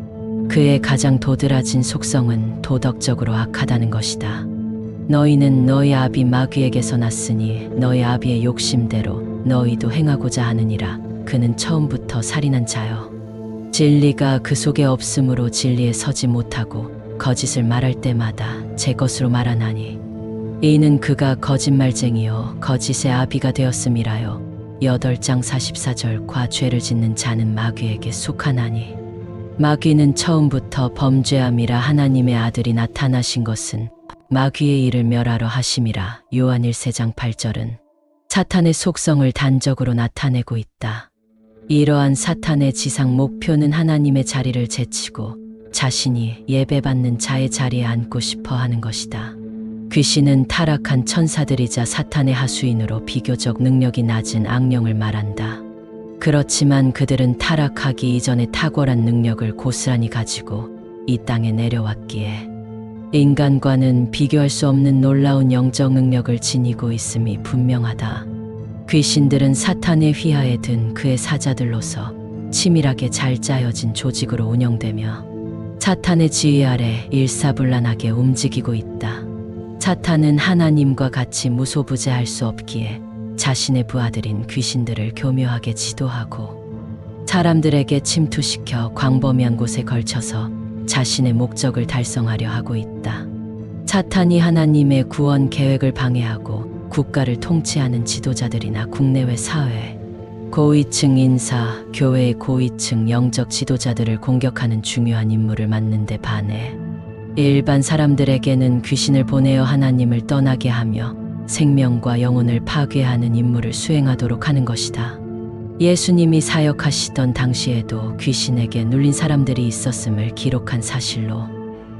그의 가장 도드라진 속성은 도덕적으로 악하다는 것이다. 너희는 너희 아비 마귀에게서 났으니 너희 아비의 욕심대로 너희도 행하고자 하느니라. 그는 처음부터 살인한 자여 진리가 그 속에 없으므로 진리에 서지 못하고 거짓을 말할 때마다 제 것으로 말하나니 이는 그가 거짓말쟁이요 거짓의 아비가 되었음이라요. 8장 44절과 죄를 짓는 자는 마귀에게 속하나니 마귀는 처음부터 범죄함이라. 하나님의 아들이 나타나신 것은 마귀의 일을 멸하러 하심이라. 요한 1장 8절은 사탄의 속성을 단적으로 나타내고 있다. 이러한 사탄의 지상 목표는 하나님의 자리를 제치고 자신이 예배받는 자의 자리에 앉고 싶어 하는 것이다. 귀신은 타락한 천사들이자 사탄의 하수인으로 비교적 능력이 낮은 악령을 말한다. 그렇지만 그들은 타락하기 이전에 탁월한 능력을 고스란히 가지고 이 땅에 내려왔기에 인간과는 비교할 수 없는 놀라운 영적 능력을 지니고 있음이 분명하다. 귀신들은 사탄의 휘하에 든 그의 사자들로서 치밀하게 잘 짜여진 조직으로 운영되며 사탄의 지휘 아래 일사불란하게 움직이고 있다. 사탄은 하나님과 같이 무소부재할 수 없기에 자신의 부하들인 귀신들을 교묘하게 지도하고 사람들에게 침투시켜 광범위한 곳에 걸쳐서 자신의 목적을 달성하려 하고 있다. 사탄이 하나님의 구원 계획을 방해하고 국가를 통치하는 지도자들이나 국내외 사회, 고위층 인사, 교회의 고위층 영적 지도자들을 공격하는 중요한 임무를 맡는 데 반해 일반 사람들에게는 귀신을 보내어 하나님을 떠나게 하며 생명과 영혼을 파괴하는 임무를 수행하도록 하는 것이다. 예수님이 사역하시던 당시에도 귀신에게 눌린 사람들이 있었음을 기록한 사실로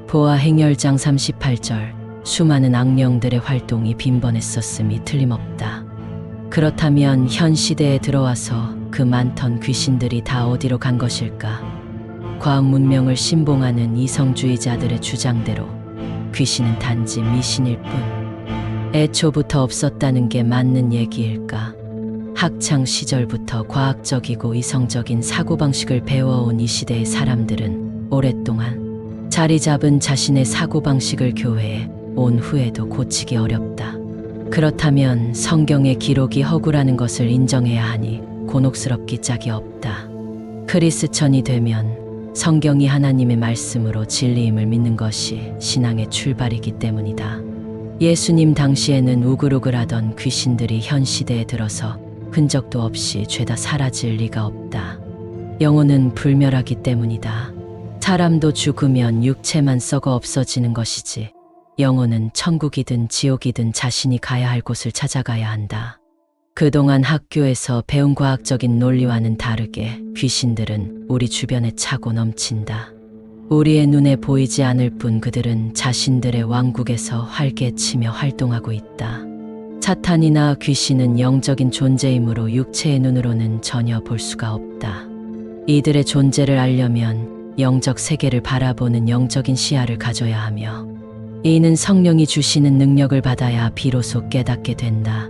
보아 행열장 38절 수많은 악령들의 활동이 빈번했었음이 틀림없다. 그렇다면 현 시대에 들어와서 그 많던 귀신들이 다 어디로 간 것일까? 과학 문명을 신봉하는 이성주의자들의 주장대로 귀신은 단지 미신일 뿐 애초부터 없었다는 게 맞는 얘기일까? 학창 시절부터 과학적이고 이성적인 사고방식을 배워온 이 시대의 사람들은 오랫동안 자리 잡은 자신의 사고방식을 교회에 온 후에도 고치기 어렵다. 그렇다면 성경의 기록이 허구라는 것을 인정해야 하니 곤혹스럽기 짝이 없다. 크리스천이 되면 성경이 하나님의 말씀으로 진리임을 믿는 것이 신앙의 출발이기 때문이다. 예수님 당시에는 우글우글하던 귀신들이 현 시대에 들어서 흔적도 없이 죄다 사라질 리가 없다. 영혼은 불멸하기 때문이다. 사람도 죽으면 육체만 썩어 없어지는 것이지 영혼은 천국이든 지옥이든 자신이 가야 할 곳을 찾아가야 한다. 그동안 학교에서 배운 과학적인 논리와는 다르게 귀신들은 우리 주변에 차고 넘친다. 우리의 눈에 보이지 않을 뿐 그들은 자신들의 왕국에서 활개치며 활동하고 있다. 사탄이나 귀신은 영적인 존재이므로 육체의 눈으로는 전혀 볼 수가 없다. 이들의 존재를 알려면 영적 세계를 바라보는 영적인 시야를 가져야 하며 이는 성령이 주시는 능력을 받아야 비로소 깨닫게 된다.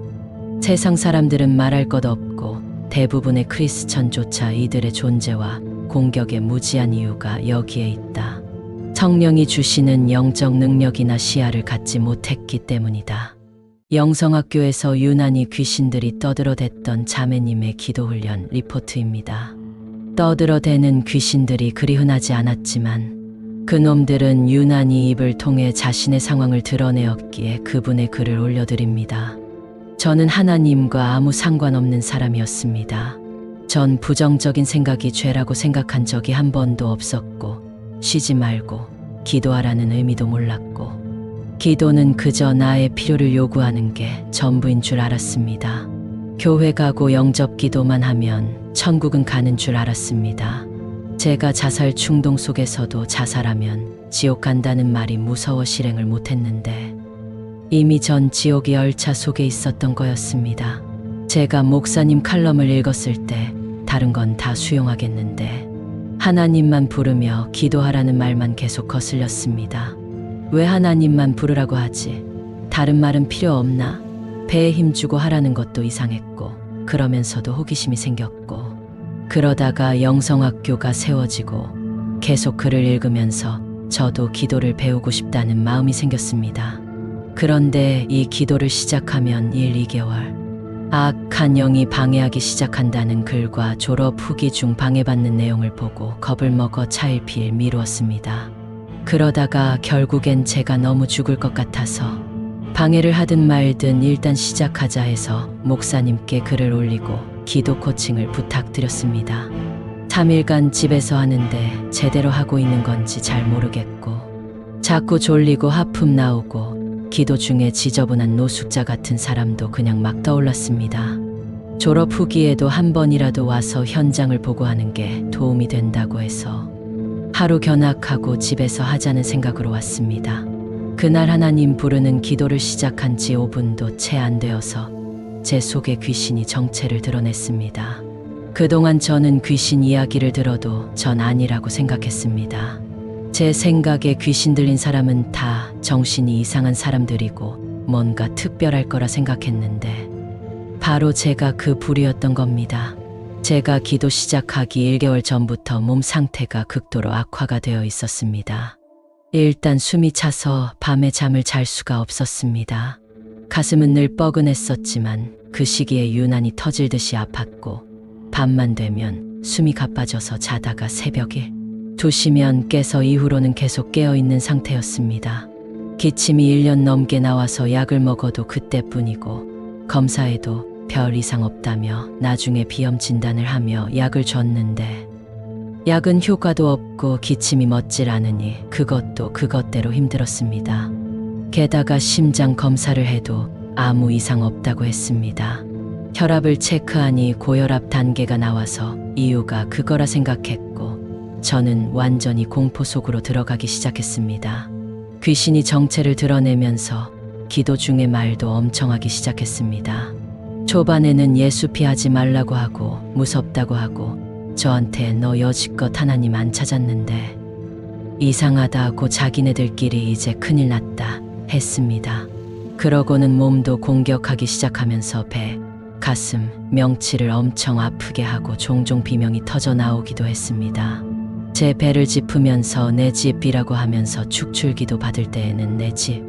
세상 사람들은 말할 것 없고 대부분의 크리스천조차 이들의 존재와 공격에 무지한 이유가 여기에 있다. 성령이 주시는 영적 능력이나 시야를 갖지 못했기 때문이다. 영성학교에서 유난히 귀신들이 떠들어댔던 자매님의 기도훈련 리포트입니다. 떠들어대는 귀신들이 그리 흔하지 않았지만 그놈들은 유난히 입을 통해 자신의 상황을 드러내었기에 그분의 글을 올려드립니다. 저는 하나님과 아무 상관없는 사람이었습니다. 전 부정적인 생각이 죄라고 생각한 적이 한 번도 없었고 쉬지 말고 기도하라는 의미도 몰랐고 기도는 그저 나의 필요를 요구하는 게 전부인 줄 알았습니다. 교회 가고 영접 기도만 하면 천국은 가는 줄 알았습니다. 제가 자살 충동 속에서도 자살하면 지옥 간다는 말이 무서워 실행을 못했는데 이미 전 지옥의 열차 속에 있었던 거였습니다. 제가 목사님 칼럼을 읽었을 때 다른 건 다 수용하겠는데 하나님만 부르며 기도하라는 말만 계속 거슬렸습니다. 왜 하나님만 부르라고 하지? 다른 말은 필요 없나? 배에 힘주고 하라는 것도 이상했고 그러면서도 호기심이 생겼고 그러다가 영성학교가 세워지고 계속 글을 읽으면서 저도 기도를 배우고 싶다는 마음이 생겼습니다. 그런데 이 기도를 시작하면 1, 2개월 악한 영이 방해하기 시작한다는 글과 졸업 후기 중 방해받는 내용을 보고 겁을 먹어 차일피일 미루었습니다. 그러다가 결국엔 제가 너무 죽을 것 같아서 방해를 하든 말든 일단 시작하자 해서 목사님께 글을 올리고 기도 코칭을 부탁드렸습니다. 3일간 집에서 하는데 제대로 하고 있는 건지 잘 모르겠고 자꾸 졸리고 하품 나오고 기도 중에 지저분한 노숙자 같은 사람도 그냥 막 떠올랐습니다. 졸업 후기에도 한 번이라도 와서 현장을 보고 하는 게 도움이 된다고 해서 하루 견학하고 집에서 하자는 생각으로 왔습니다. 그날 하나님 부르는 기도를 시작한 지 5분도 채 안 되어서 제 속에 귀신이 정체를 드러냈습니다. 그동안 저는 귀신 이야기를 들어도 전 아니라고 생각했습니다. 제 생각에 귀신 들린 사람은 다 정신이 이상한 사람들이고 뭔가 특별할 거라 생각했는데 바로 제가 그 불이었던 겁니다. 제가 기도 시작하기 1개월 전부터 몸 상태가 극도로 악화가 되어 있었습니다. 일단 숨이 차서 밤에 잠을 잘 수가 없었습니다. 가슴은 늘 뻐근했었지만 그 시기에 유난히 터질 듯이 아팠고 밤만 되면 숨이 가빠져서 자다가 새벽에 2시면 깨서 이후로는 계속 깨어있는 상태였습니다. 기침이 1년 넘게 나와서 약을 먹어도 그때뿐이고 검사에도 별 이상 없다며 나중에 비염 진단을 하며 약을 줬는데 약은 효과도 없고 기침이 멎질 않으니 그것도 그것대로 힘들었습니다. 게다가 심장 검사를 해도 아무 이상 없다고 했습니다. 혈압을 체크하니 고혈압 단계가 나와서 이유가 그거라 생각했고 저는 완전히 공포 속으로 들어가기 시작했습니다. 귀신이 정체를 드러내면서 기도 중에 말도 엄청 하기 시작했습니다. 초반에는 예수 피하지 말라고 하고 무섭다고 하고 저한테 너 여지껏 하나님 안 찾았는데 이상하다고 자기네들끼리 이제 큰일 났다 했습니다. 그러고는 몸도 공격하기 시작하면서 배, 가슴, 명치를 엄청 아프게 하고 종종 비명이 터져 나오기도 했습니다. 제 배를 짚으면서 내 집이라고 하면서 축출기도 받을 때에는 내 집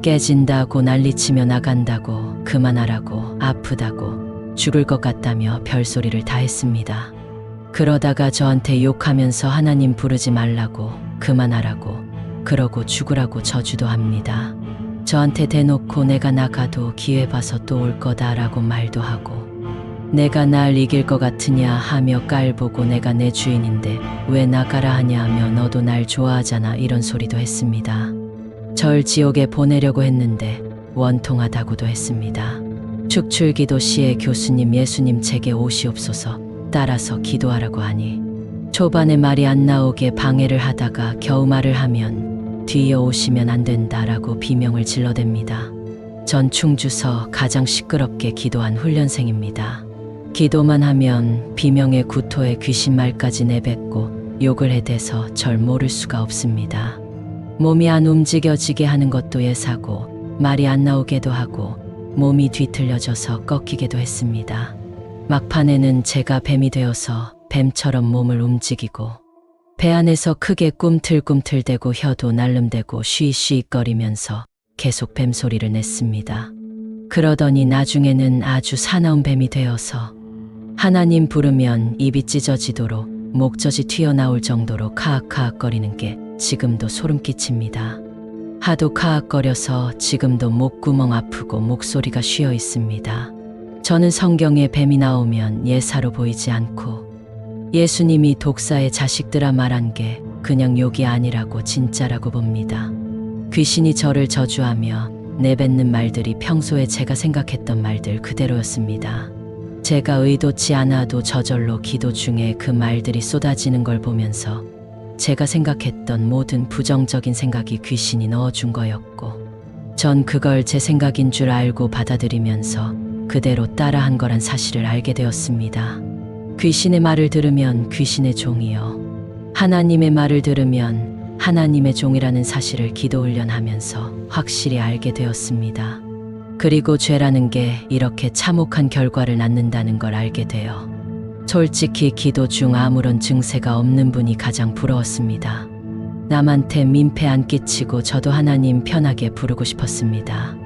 깨진다고 난리치며 나간다고 그만하라고 아프다고 죽을 것 같다며 별소리를 다 했습니다. 그러다가 저한테 욕하면서 하나님 부르지 말라고 그만하라고 그러고 죽으라고 저주도 합니다. 저한테 대놓고 내가 나가도 기회 봐서 또 올 거다라고 말도 하고 내가 날 이길 것 같으냐 하며 깔보고 내가 내 주인인데 왜 나가라 하냐 하며 너도 날 좋아하잖아 이런 소리도 했습니다. 절 지옥에 보내려고 했는데 원통하다고도 했습니다. 축출기도 시에 교수님 예수님 제게 오시옵소서 따라서 기도하라고 하니 초반에 말이 안 나오게 방해를 하다가 겨우 말을 하면 뒤이어 오시면 안 된다라고 비명을 질러댑니다. 전 충주서 가장 시끄럽게 기도한 훈련생입니다. 기도만 하면 비명에 구토에 귀신말까지 내뱉고 욕을 해대서 절 모를 수가 없습니다. 몸이 안 움직여지게 하는 것도 예사고 말이 안 나오게도 하고 몸이 뒤틀려져서 꺾이게도 했습니다. 막판에는 제가 뱀이 되어서 뱀처럼 몸을 움직이고 배 안에서 크게 꿈틀꿈틀대고 혀도 날름대고 쉬쉬거리면서 계속 뱀소리를 냈습니다. 그러더니 나중에는 아주 사나운 뱀이 되어서 하나님 부르면 입이 찢어지도록 목젖이 튀어나올 정도로 카악카악거리는 게 지금도 소름 끼칩니다. 하도 카악거려서 지금도 목구멍 아프고 목소리가 쉬어 있습니다. 저는 성경에 뱀이 나오면 예사로 보이지 않고 예수님이 독사의 자식들아 말한 게 그냥 욕이 아니라고 진짜라고 봅니다. 귀신이 저를 저주하며 내뱉는 말들이 평소에 제가 생각했던 말들 그대로였습니다. 제가 의도치 않아도 저절로 기도 중에 그 말들이 쏟아지는 걸 보면서 제가 생각했던 모든 부정적인 생각이 귀신이 넣어준 거였고 전 그걸 제 생각인 줄 알고 받아들이면서 그대로 따라한 거란 사실을 알게 되었습니다. 귀신의 말을 들으면 귀신의 종이요. 하나님의 말을 들으면 하나님의 종이라는 사실을 기도 훈련하면서 확실히 알게 되었습니다. 그리고 죄라는 게 이렇게 참혹한 결과를 낳는다는 걸 알게 되어 솔직히 기도 중 아무런 증세가 없는 분이 가장 부러웠습니다. 남한테 민폐 안 끼치고 저도 하나님 편하게 부르고 싶었습니다.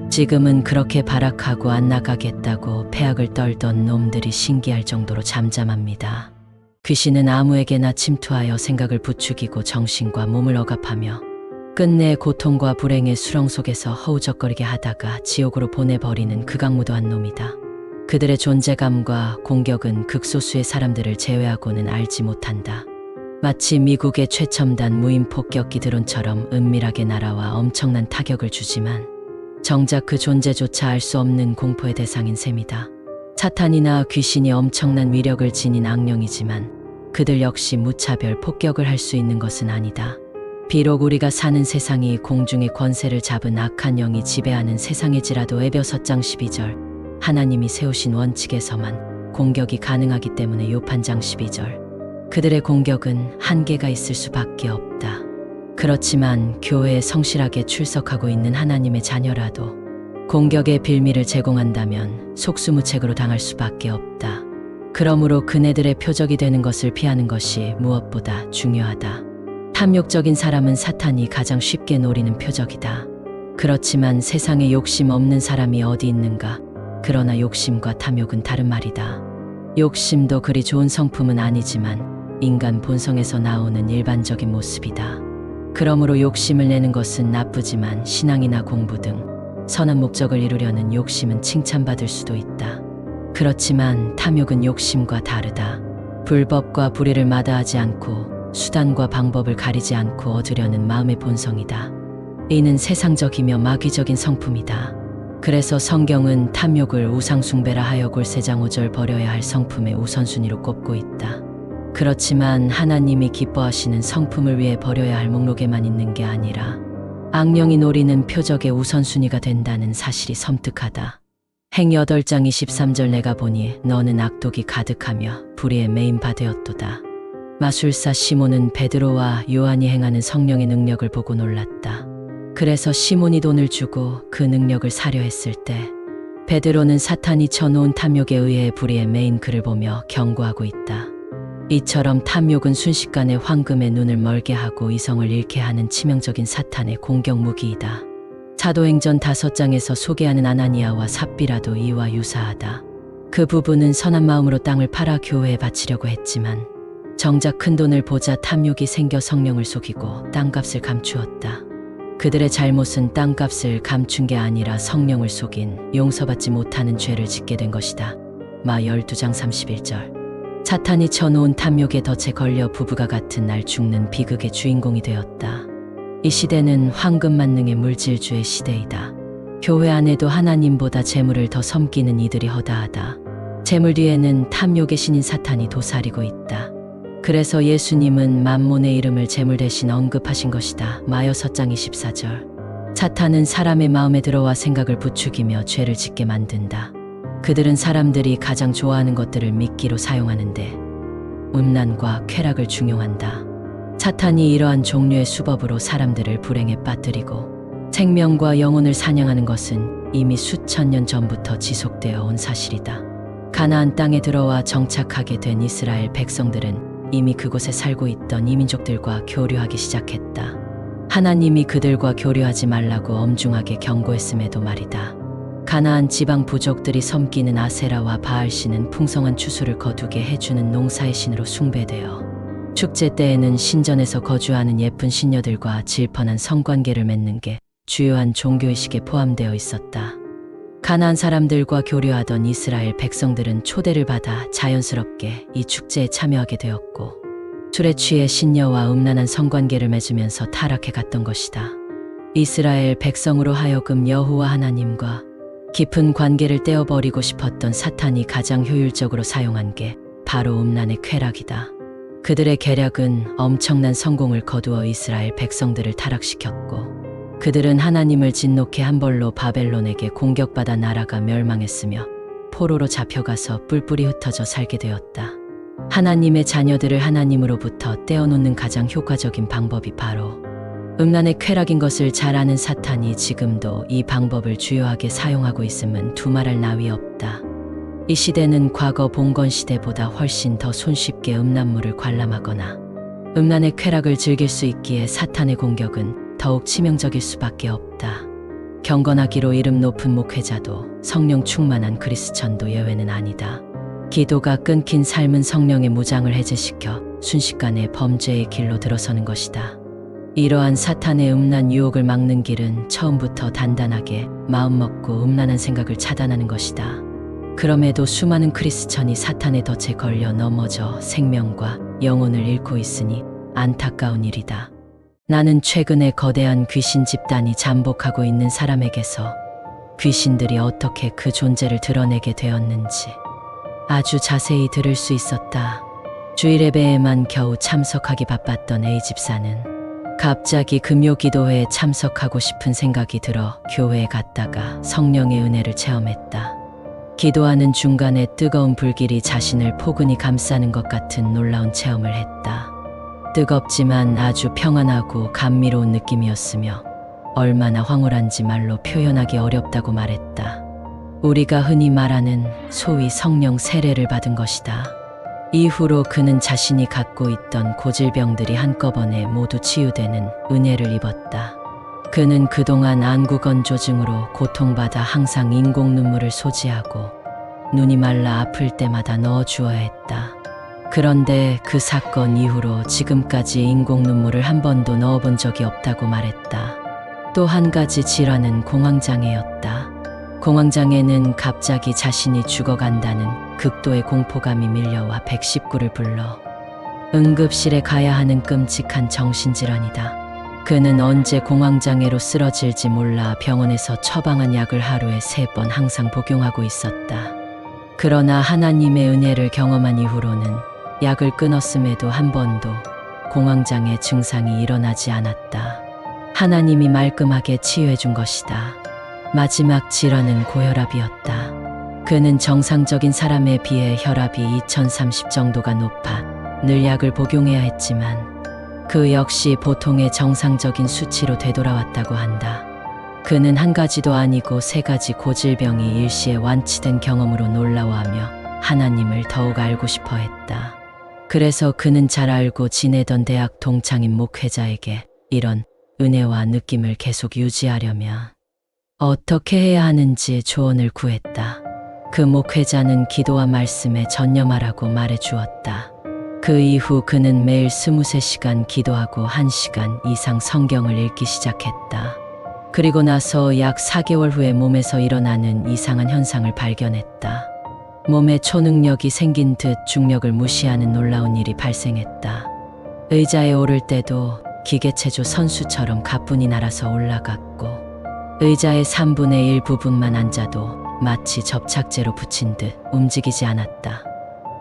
지금은 그렇게 발악하고 안 나가겠다고 폐악을 떨던 놈들이 신기할 정도로 잠잠합니다. 귀신은 아무에게나 침투하여 생각을 부추기고 정신과 몸을 억압하며 끝내 고통과 불행의 수렁 속에서 허우적거리게 하다가 지옥으로 보내버리는 극악무도한 놈이다. 그들의 존재감과 공격은 극소수의 사람들을 제외하고는 알지 못한다. 마치 미국의 최첨단 무인 폭격기 드론처럼 은밀하게 날아와 엄청난 타격을 주지만 정작 그 존재조차 알 수 없는 공포의 대상인 셈이다. 사탄이나 귀신이 엄청난 위력을 지닌 악령이지만 그들 역시 무차별 폭격을 할 수 있는 것은 아니다. 비록 우리가 사는 세상이 공중의 권세를 잡은 악한 영이 지배하는 세상일지라도 에베소 4장 12절 하나님이 세우신 원칙에서만 공격이 가능하기 때문에 욥 1장 12절 그들의 공격은 한계가 있을 수밖에 없다. 그렇지만 교회에 성실하게 출석하고 있는 하나님의 자녀라도 공격의 빌미를 제공한다면 속수무책으로 당할 수밖에 없다. 그러므로 그네들의 표적이 되는 것을 피하는 것이 무엇보다 중요하다. 탐욕적인 사람은 사탄이 가장 쉽게 노리는 표적이다. 그렇지만 세상에 욕심 없는 사람이 어디 있는가? 그러나 욕심과 탐욕은 다른 말이다. 욕심도 그리 좋은 성품은 아니지만 인간 본성에서 나오는 일반적인 모습이다. 그러므로 욕심을 내는 것은 나쁘지만 신앙이나 공부 등 선한 목적을 이루려는 욕심은 칭찬받을 수도 있다. 그렇지만 탐욕은 욕심과 다르다. 불법과 불의를 마다하지 않고 수단과 방법을 가리지 않고 얻으려는 마음의 본성이다. 이는 세상적이며 마귀적인 성품이다. 그래서 성경은 탐욕을 우상숭배라 하여 골세장오절 버려야 할 성품의 우선순위로 꼽고 있다. 그렇지만 하나님이 기뻐하시는 성품을 위해 버려야 할 목록에만 있는 게 아니라 악령이 노리는 표적의 우선순위가 된다는 사실이 섬뜩하다. 행 8장 23절 내가 보니 너는 악독이 가득하며 불의에 매인 바 되었도다. 마술사 시몬은 베드로와 요한이 행하는 성령의 능력을 보고 놀랐다. 그래서 시몬이 돈을 주고 그 능력을 사려 했을 때 베드로는 사탄이 쳐놓은 탐욕에 의해 불의에 매인 그를 보며 경고하고 있다. 이처럼 탐욕은 순식간에 황금의 눈을 멀게 하고 이성을 잃게 하는 치명적인 사탄의 공격 무기이다. 사도행전 5장에서 소개하는 아나니아와 삽비라도 이와 유사하다. 그 부부는 선한 마음으로 땅을 팔아 교회에 바치려고 했지만 정작 큰돈을 보자 탐욕이 생겨 성령을 속이고 땅값을 감추었다. 그들의 잘못은 땅값을 감춘 게 아니라 성령을 속인 용서받지 못하는 죄를 짓게 된 것이다. 마 12장 31절. 사탄이 쳐놓은 탐욕에 덫에 걸려 부부가 같은 날 죽는 비극의 주인공이 되었다. 이 시대는 황금만능의 물질주의 시대이다. 교회 안에도 하나님보다 재물을 더 섬기는 이들이 허다하다. 재물 뒤에는 탐욕의 신인 사탄이 도사리고 있다. 그래서 예수님은 만몬의 이름을 재물 대신 언급하신 것이다. 마 6장 24절. 사탄은 사람의 마음에 들어와 생각을 부추기며 죄를 짓게 만든다. 그들은 사람들이 가장 좋아하는 것들을 미끼로 사용하는데 음란과 쾌락을 중용한다. 사탄이 이러한 종류의 수법으로 사람들을 불행에 빠뜨리고 생명과 영혼을 사냥하는 것은 이미 수천 년 전부터 지속되어 온 사실이다. 가나안 땅에 들어와 정착하게 된 이스라엘 백성들은 이미 그곳에 살고 있던 이민족들과 교류하기 시작했다. 하나님이 그들과 교류하지 말라고 엄중하게 경고했음에도 말이다. 가나안 지방 부족들이 섬기는 아세라와 바알신은 풍성한 추수를 거두게 해주는 농사의 신으로 숭배되어 축제 때에는 신전에서 거주하는 예쁜 신녀들과 질펀한 성관계를 맺는 게 주요한 종교의식에 포함되어 있었다. 가나안 사람들과 교류하던 이스라엘 백성들은 초대를 받아 자연스럽게 이 축제에 참여하게 되었고 술에 취해 신녀와 음란한 성관계를 맺으면서 타락해 갔던 것이다. 이스라엘 백성으로 하여금 여호와 하나님과 깊은 관계를 떼어버리고 싶었던 사탄이 가장 효율적으로 사용한 게 바로 음란의 쾌락이다. 그들의 계략은 엄청난 성공을 거두어 이스라엘 백성들을 타락시켰고 그들은 하나님을 진노케 한 벌로 바벨론에게 공격받아 나라가 멸망했으며 포로로 잡혀가서 뿔뿔이 흩어져 살게 되었다. 하나님의 자녀들을 하나님으로부터 떼어놓는 가장 효과적인 방법이 바로 음란의 쾌락인 것을 잘 아는 사탄이 지금도 이 방법을 주요하게 사용하고 있음은 두말할 나위 없다. 이 시대는 과거 봉건 시대보다 훨씬 더 손쉽게 음란물을 관람하거나 음란의 쾌락을 즐길 수 있기에 사탄의 공격은 더욱 치명적일 수밖에 없다. 경건하기로 이름 높은 목회자도 성령 충만한 그리스천도 예외는 아니다. 기도가 끊긴 삶은 성령의 무장을 해제시켜 순식간에 범죄의 길로 들어서는 것이다. 이러한 사탄의 음란 유혹을 막는 길은 처음부터 단단하게 마음먹고 음란한 생각을 차단하는 것이다. 그럼에도 수많은 크리스천이 사탄의 덫에 걸려 넘어져 생명과 영혼을 잃고 있으니 안타까운 일이다. 나는 최근에 거대한 귀신 집단이 잠복하고 있는 사람에게서 귀신들이 어떻게 그 존재를 드러내게 되었는지 아주 자세히 들을 수 있었다. 주일 예배에만 겨우 참석하기 바빴던 A 집사는 갑자기 금요기도회에 참석하고 싶은 생각이 들어 교회에 갔다가 성령의 은혜를 체험했다. 기도하는 중간에 뜨거운 불길이 자신을 포근히 감싸는 것 같은 놀라운 체험을 했다. 뜨겁지만 아주 평안하고 감미로운 느낌이었으며 얼마나 황홀한지 말로 표현하기 어렵다고 말했다. 우리가 흔히 말하는 소위 성령 세례를 받은 것이다. 이후로 그는 자신이 갖고 있던 고질병들이 한꺼번에 모두 치유되는 은혜를 입었다. 그는 그동안 안구건조증으로 고통받아 항상 인공 눈물을 소지하고 눈이 말라 아플 때마다 넣어주어야 했다. 그런데 그 사건 이후로 지금까지 인공 눈물을 한 번도 넣어본 적이 없다고 말했다. 또 한 가지 질환은 공황장애였다. 공황장애는 갑자기 자신이 죽어간다는 극도의 공포감이 밀려와 119를 불러 응급실에 가야 하는 끔찍한 정신질환이다. 그는 언제 공황장애로 쓰러질지 몰라 병원에서 처방한 약을 하루에 3번 항상 복용하고 있었다. 그러나 하나님의 은혜를 경험한 이후로는 약을 끊었음에도 한 번도 공황장애 증상이 일어나지 않았다. 하나님이 말끔하게 치유해 준 것이다. 마지막 질환은 고혈압이었다. 그는 정상적인 사람에 비해 혈압이 2030 정도가 높아 늘 약을 복용해야 했지만 그 역시 보통의 정상적인 수치로 되돌아왔다고 한다. 그는 한 가지도 아니고 3가지 고질병이 일시에 완치된 경험으로 놀라워하며 하나님을 더욱 알고 싶어 했다. 그래서 그는 잘 알고 지내던 대학 동창인 목회자에게 이런 은혜와 느낌을 계속 유지하려면 어떻게 해야 하는지 조언을 구했다. 그 목회자는 기도와 말씀에 전념하라고 말해 주었다. 그 이후 그는 매일 23시간 기도하고 1시간 이상 성경을 읽기 시작했다. 그리고 나서 약 4개월 후에 몸에서 일어나는 이상한 현상을 발견했다. 몸에 초능력이 생긴 듯 중력을 무시하는 놀라운 일이 발생했다. 의자에 오를 때도 기계체조 선수처럼 가뿐히 날아서 올라갔고 의자의 3분의 1 부분만 앉아도 마치 접착제로 붙인 듯 움직이지 않았다.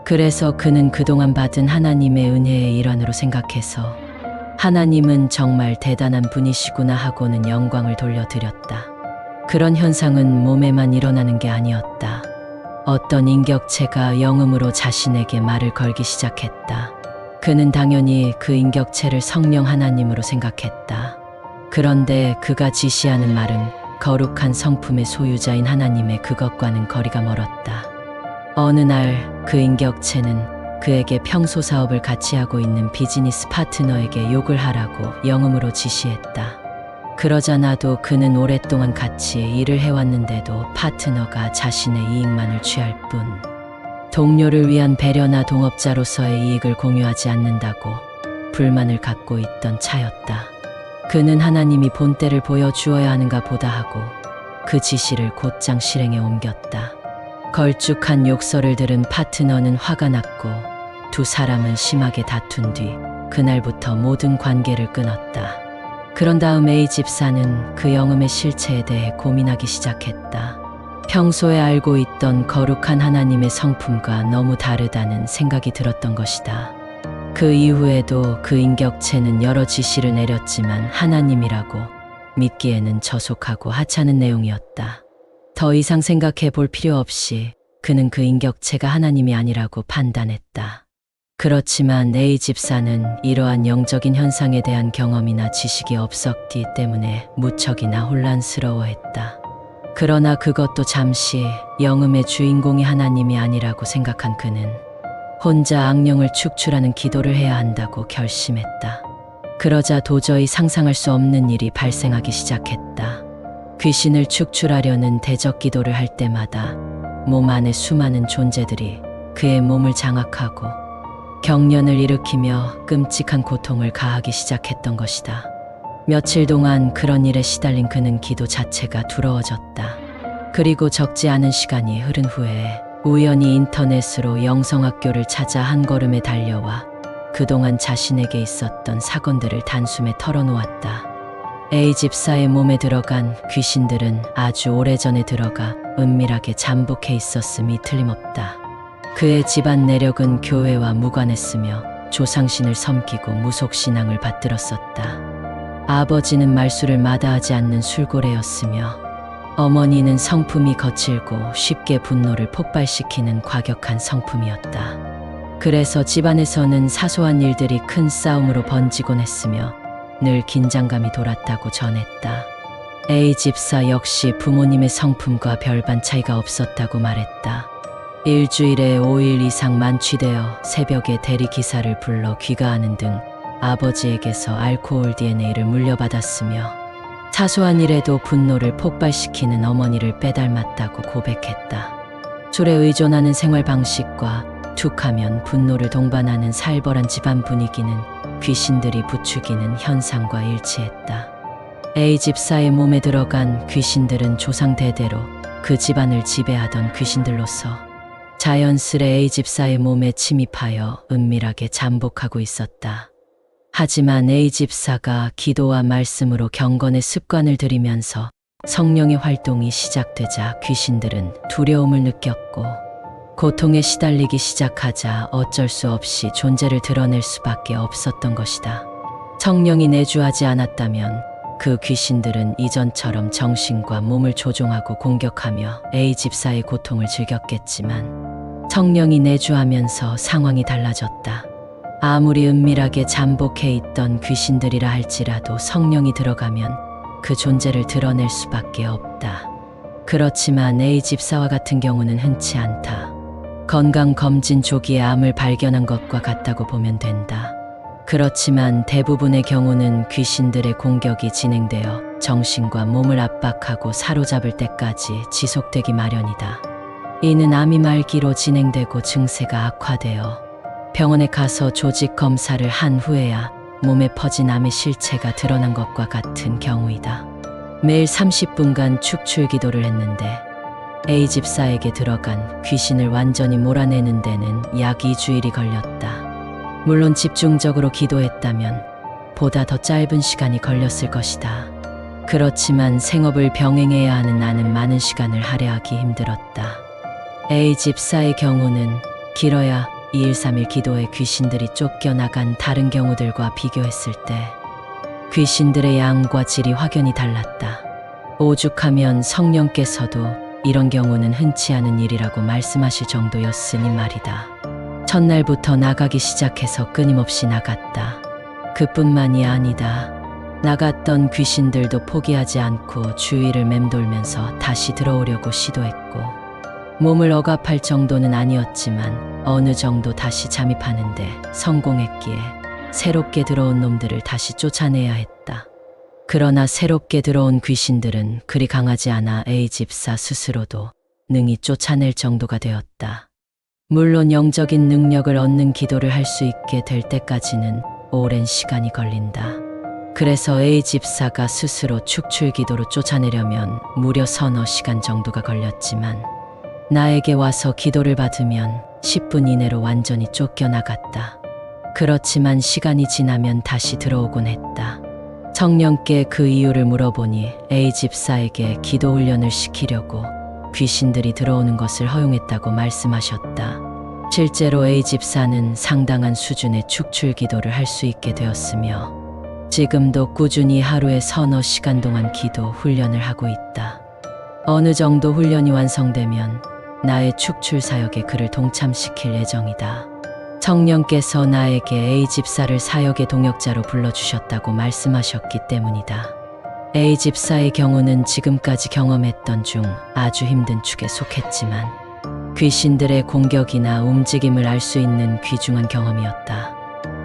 그래서 그는 그동안 받은 하나님의 은혜의 일환으로 생각해서 하나님은 정말 대단한 분이시구나 하고는 영광을 돌려드렸다. 그런 현상은 몸에만 일어나는 게 아니었다. 어떤 인격체가 영음으로 자신에게 말을 걸기 시작했다. 그는 당연히 그 인격체를 성령 하나님으로 생각했다. 그런데 그가 지시하는 말은 거룩한 성품의 소유자인 하나님의 그것과는 거리가 멀었다. 어느 날 그 인격체는 그에게 평소 사업을 같이 하고 있는 비즈니스 파트너에게 욕을 하라고 영음으로 지시했다. 그러자 나도 그는 오랫동안 같이 일을 해왔는데도 파트너가 자신의 이익만을 취할 뿐 동료를 위한 배려나 동업자로서의 이익을 공유하지 않는다고 불만을 갖고 있던 차였다. 그는 하나님이 본때를 보여주어야 하는가 보다 하고 그 지시를 곧장 실행에 옮겼다. 걸쭉한 욕설을 들은 파트너는 화가 났고 두 사람은 심하게 다툰 뒤 그날부터 모든 관계를 끊었다. 그런 다음 A 집사는 그 영음의 실체에 대해 고민하기 시작했다. 평소에 알고 있던 거룩한 하나님의 성품과 너무 다르다는 생각이 들었던 것이다. 그 이후에도 그 인격체는 여러 지시를 내렸지만 하나님이라고 믿기에는 저속하고 하찮은 내용이었다. 더 이상 생각해 볼 필요 없이 그는 그 인격체가 하나님이 아니라고 판단했다. 그렇지만 A 집사는 이러한 영적인 현상에 대한 경험이나 지식이 없었기 때문에 무척이나 혼란스러워했다. 그러나 그것도 잠시 영음의 주인공이 하나님이 아니라고 생각한 그는 혼자 악령을 축출하는 기도를 해야 한다고 결심했다. 그러자 도저히 상상할 수 없는 일이 발생하기 시작했다. 귀신을 축출하려는 대적 기도를 할 때마다 몸 안에 수많은 존재들이 그의 몸을 장악하고 경련을 일으키며 끔찍한 고통을 가하기 시작했던 것이다. 며칠 동안 그런 일에 시달린 그는 기도 자체가 두려워졌다. 그리고 적지 않은 시간이 흐른 후에 우연히 인터넷으로 영성학교를 찾아 한 걸음에 달려와 그동안 자신에게 있었던 사건들을 단숨에 털어놓았다. A 집사의 몸에 들어간 귀신들은 아주 오래전에 들어가 은밀하게 잠복해 있었음이 틀림없다. 그의 집안 내력은 교회와 무관했으며 조상신을 섬기고 무속신앙을 받들었었다. 아버지는 말수를 마다하지 않는 술고래였으며 어머니는 성품이 거칠고 쉽게 분노를 폭발시키는 과격한 성품이었다. 그래서 집안에서는 사소한 일들이 큰 싸움으로 번지곤 했으며 늘 긴장감이 돌았다고 전했다. A 집사 역시 부모님의 성품과 별반 차이가 없었다고 말했다. 일주일에 5일 이상 만취되어 새벽에 대리기사를 불러 귀가하는 등 아버지에게서 알코올 DNA를 물려받았으며 사소한 일에도 분노를 폭발시키는 어머니를 빼닮았다고 고백했다. 술에 의존하는 생활 방식과 툭하면 분노를 동반하는 살벌한 집안 분위기는 귀신들이 부추기는 현상과 일치했다. A 집사의 몸에 들어간 귀신들은 조상 대대로 그 집안을 지배하던 귀신들로서 자연스레 A 집사의 몸에 침입하여 은밀하게 잠복하고 있었다. 하지만 A 집사가 기도와 말씀으로 경건의 습관을 들이면서 성령의 활동이 시작되자 귀신들은 두려움을 느꼈고 고통에 시달리기 시작하자 어쩔 수 없이 존재를 드러낼 수밖에 없었던 것이다. 성령이 내주하지 않았다면 그 귀신들은 이전처럼 정신과 몸을 조종하고 공격하며 A 집사의 고통을 즐겼겠지만 성령이 내주하면서 상황이 달라졌다. 아무리 은밀하게 잠복해 있던 귀신들이라 할지라도 성령이 들어가면 그 존재를 드러낼 수밖에 없다. 그렇지만 A 집사와 같은 경우는 흔치 않다. 건강검진 조기에 암을 발견한 것과 같다고 보면 된다. 그렇지만 대부분의 경우는 귀신들의 공격이 진행되어 정신과 몸을 압박하고 사로잡을 때까지 지속되기 마련이다. 이는 암이 말기로 진행되고 증세가 악화되어 병원에 가서 조직 검사를 한 후에야 몸에 퍼진 암의 실체가 드러난 것과 같은 경우이다. 매일 30분간 축출 기도를 했는데 A 집사에게 들어간 귀신을 완전히 몰아내는 데는 약 2주일이 걸렸다. 물론 집중적으로 기도했다면 보다 더 짧은 시간이 걸렸을 것이다. 그렇지만 생업을 병행해야 하는 나는 많은 시간을 할애하기 힘들었다. A 집사의 경우는 길어야 2일 3일 기도에 귀신들이 쫓겨나간 다른 경우들과 비교했을 때 귀신들의 양과 질이 확연히 달랐다. 오죽하면 성령께서도 이런 경우는 흔치 않은 일이라고 말씀하실 정도였으니 말이다. 첫날부터 나가기 시작해서 끊임없이 나갔다. 그뿐만이 아니다. 나갔던 귀신들도 포기하지 않고 주위를 맴돌면서 다시 들어오려고 시도했고 몸을 억압할 정도는 아니었지만 어느 정도 다시 잠입하는데 성공했기에 새롭게 들어온 놈들을 다시 쫓아내야 했다. 그러나 새롭게 들어온 귀신들은 그리 강하지 않아 A 집사 스스로도 능히 쫓아낼 정도가 되었다. 물론 영적인 능력을 얻는 기도를 할 수 있게 될 때까지는 오랜 시간이 걸린다. 그래서 A 집사가 스스로 축출 기도로 쫓아내려면 무려 서너 시간 정도가 걸렸지만 나에게 와서 기도를 받으면 10분 이내로 완전히 쫓겨나갔다. 그렇지만 시간이 지나면 다시 들어오곤 했다. 성령께 그 이유를 물어보니 A 집사에게 기도 훈련을 시키려고 귀신들이 들어오는 것을 허용했다고 말씀하셨다. 실제로 A 집사는 상당한 수준의 축출 기도를 할 수 있게 되었으며 지금도 꾸준히 하루에 서너 시간 동안 기도 훈련을 하고 있다. 어느 정도 훈련이 완성되면 나의 축출 사역에 그를 동참시킬 예정이다. 성령께서 나에게 A 집사를 사역의 동역자로 불러주셨다고 말씀하셨기 때문이다. A 집사의 경우는 지금까지 경험했던 중 아주 힘든 축에 속했지만 귀신들의 공격이나 움직임을 알 수 있는 귀중한 경험이었다.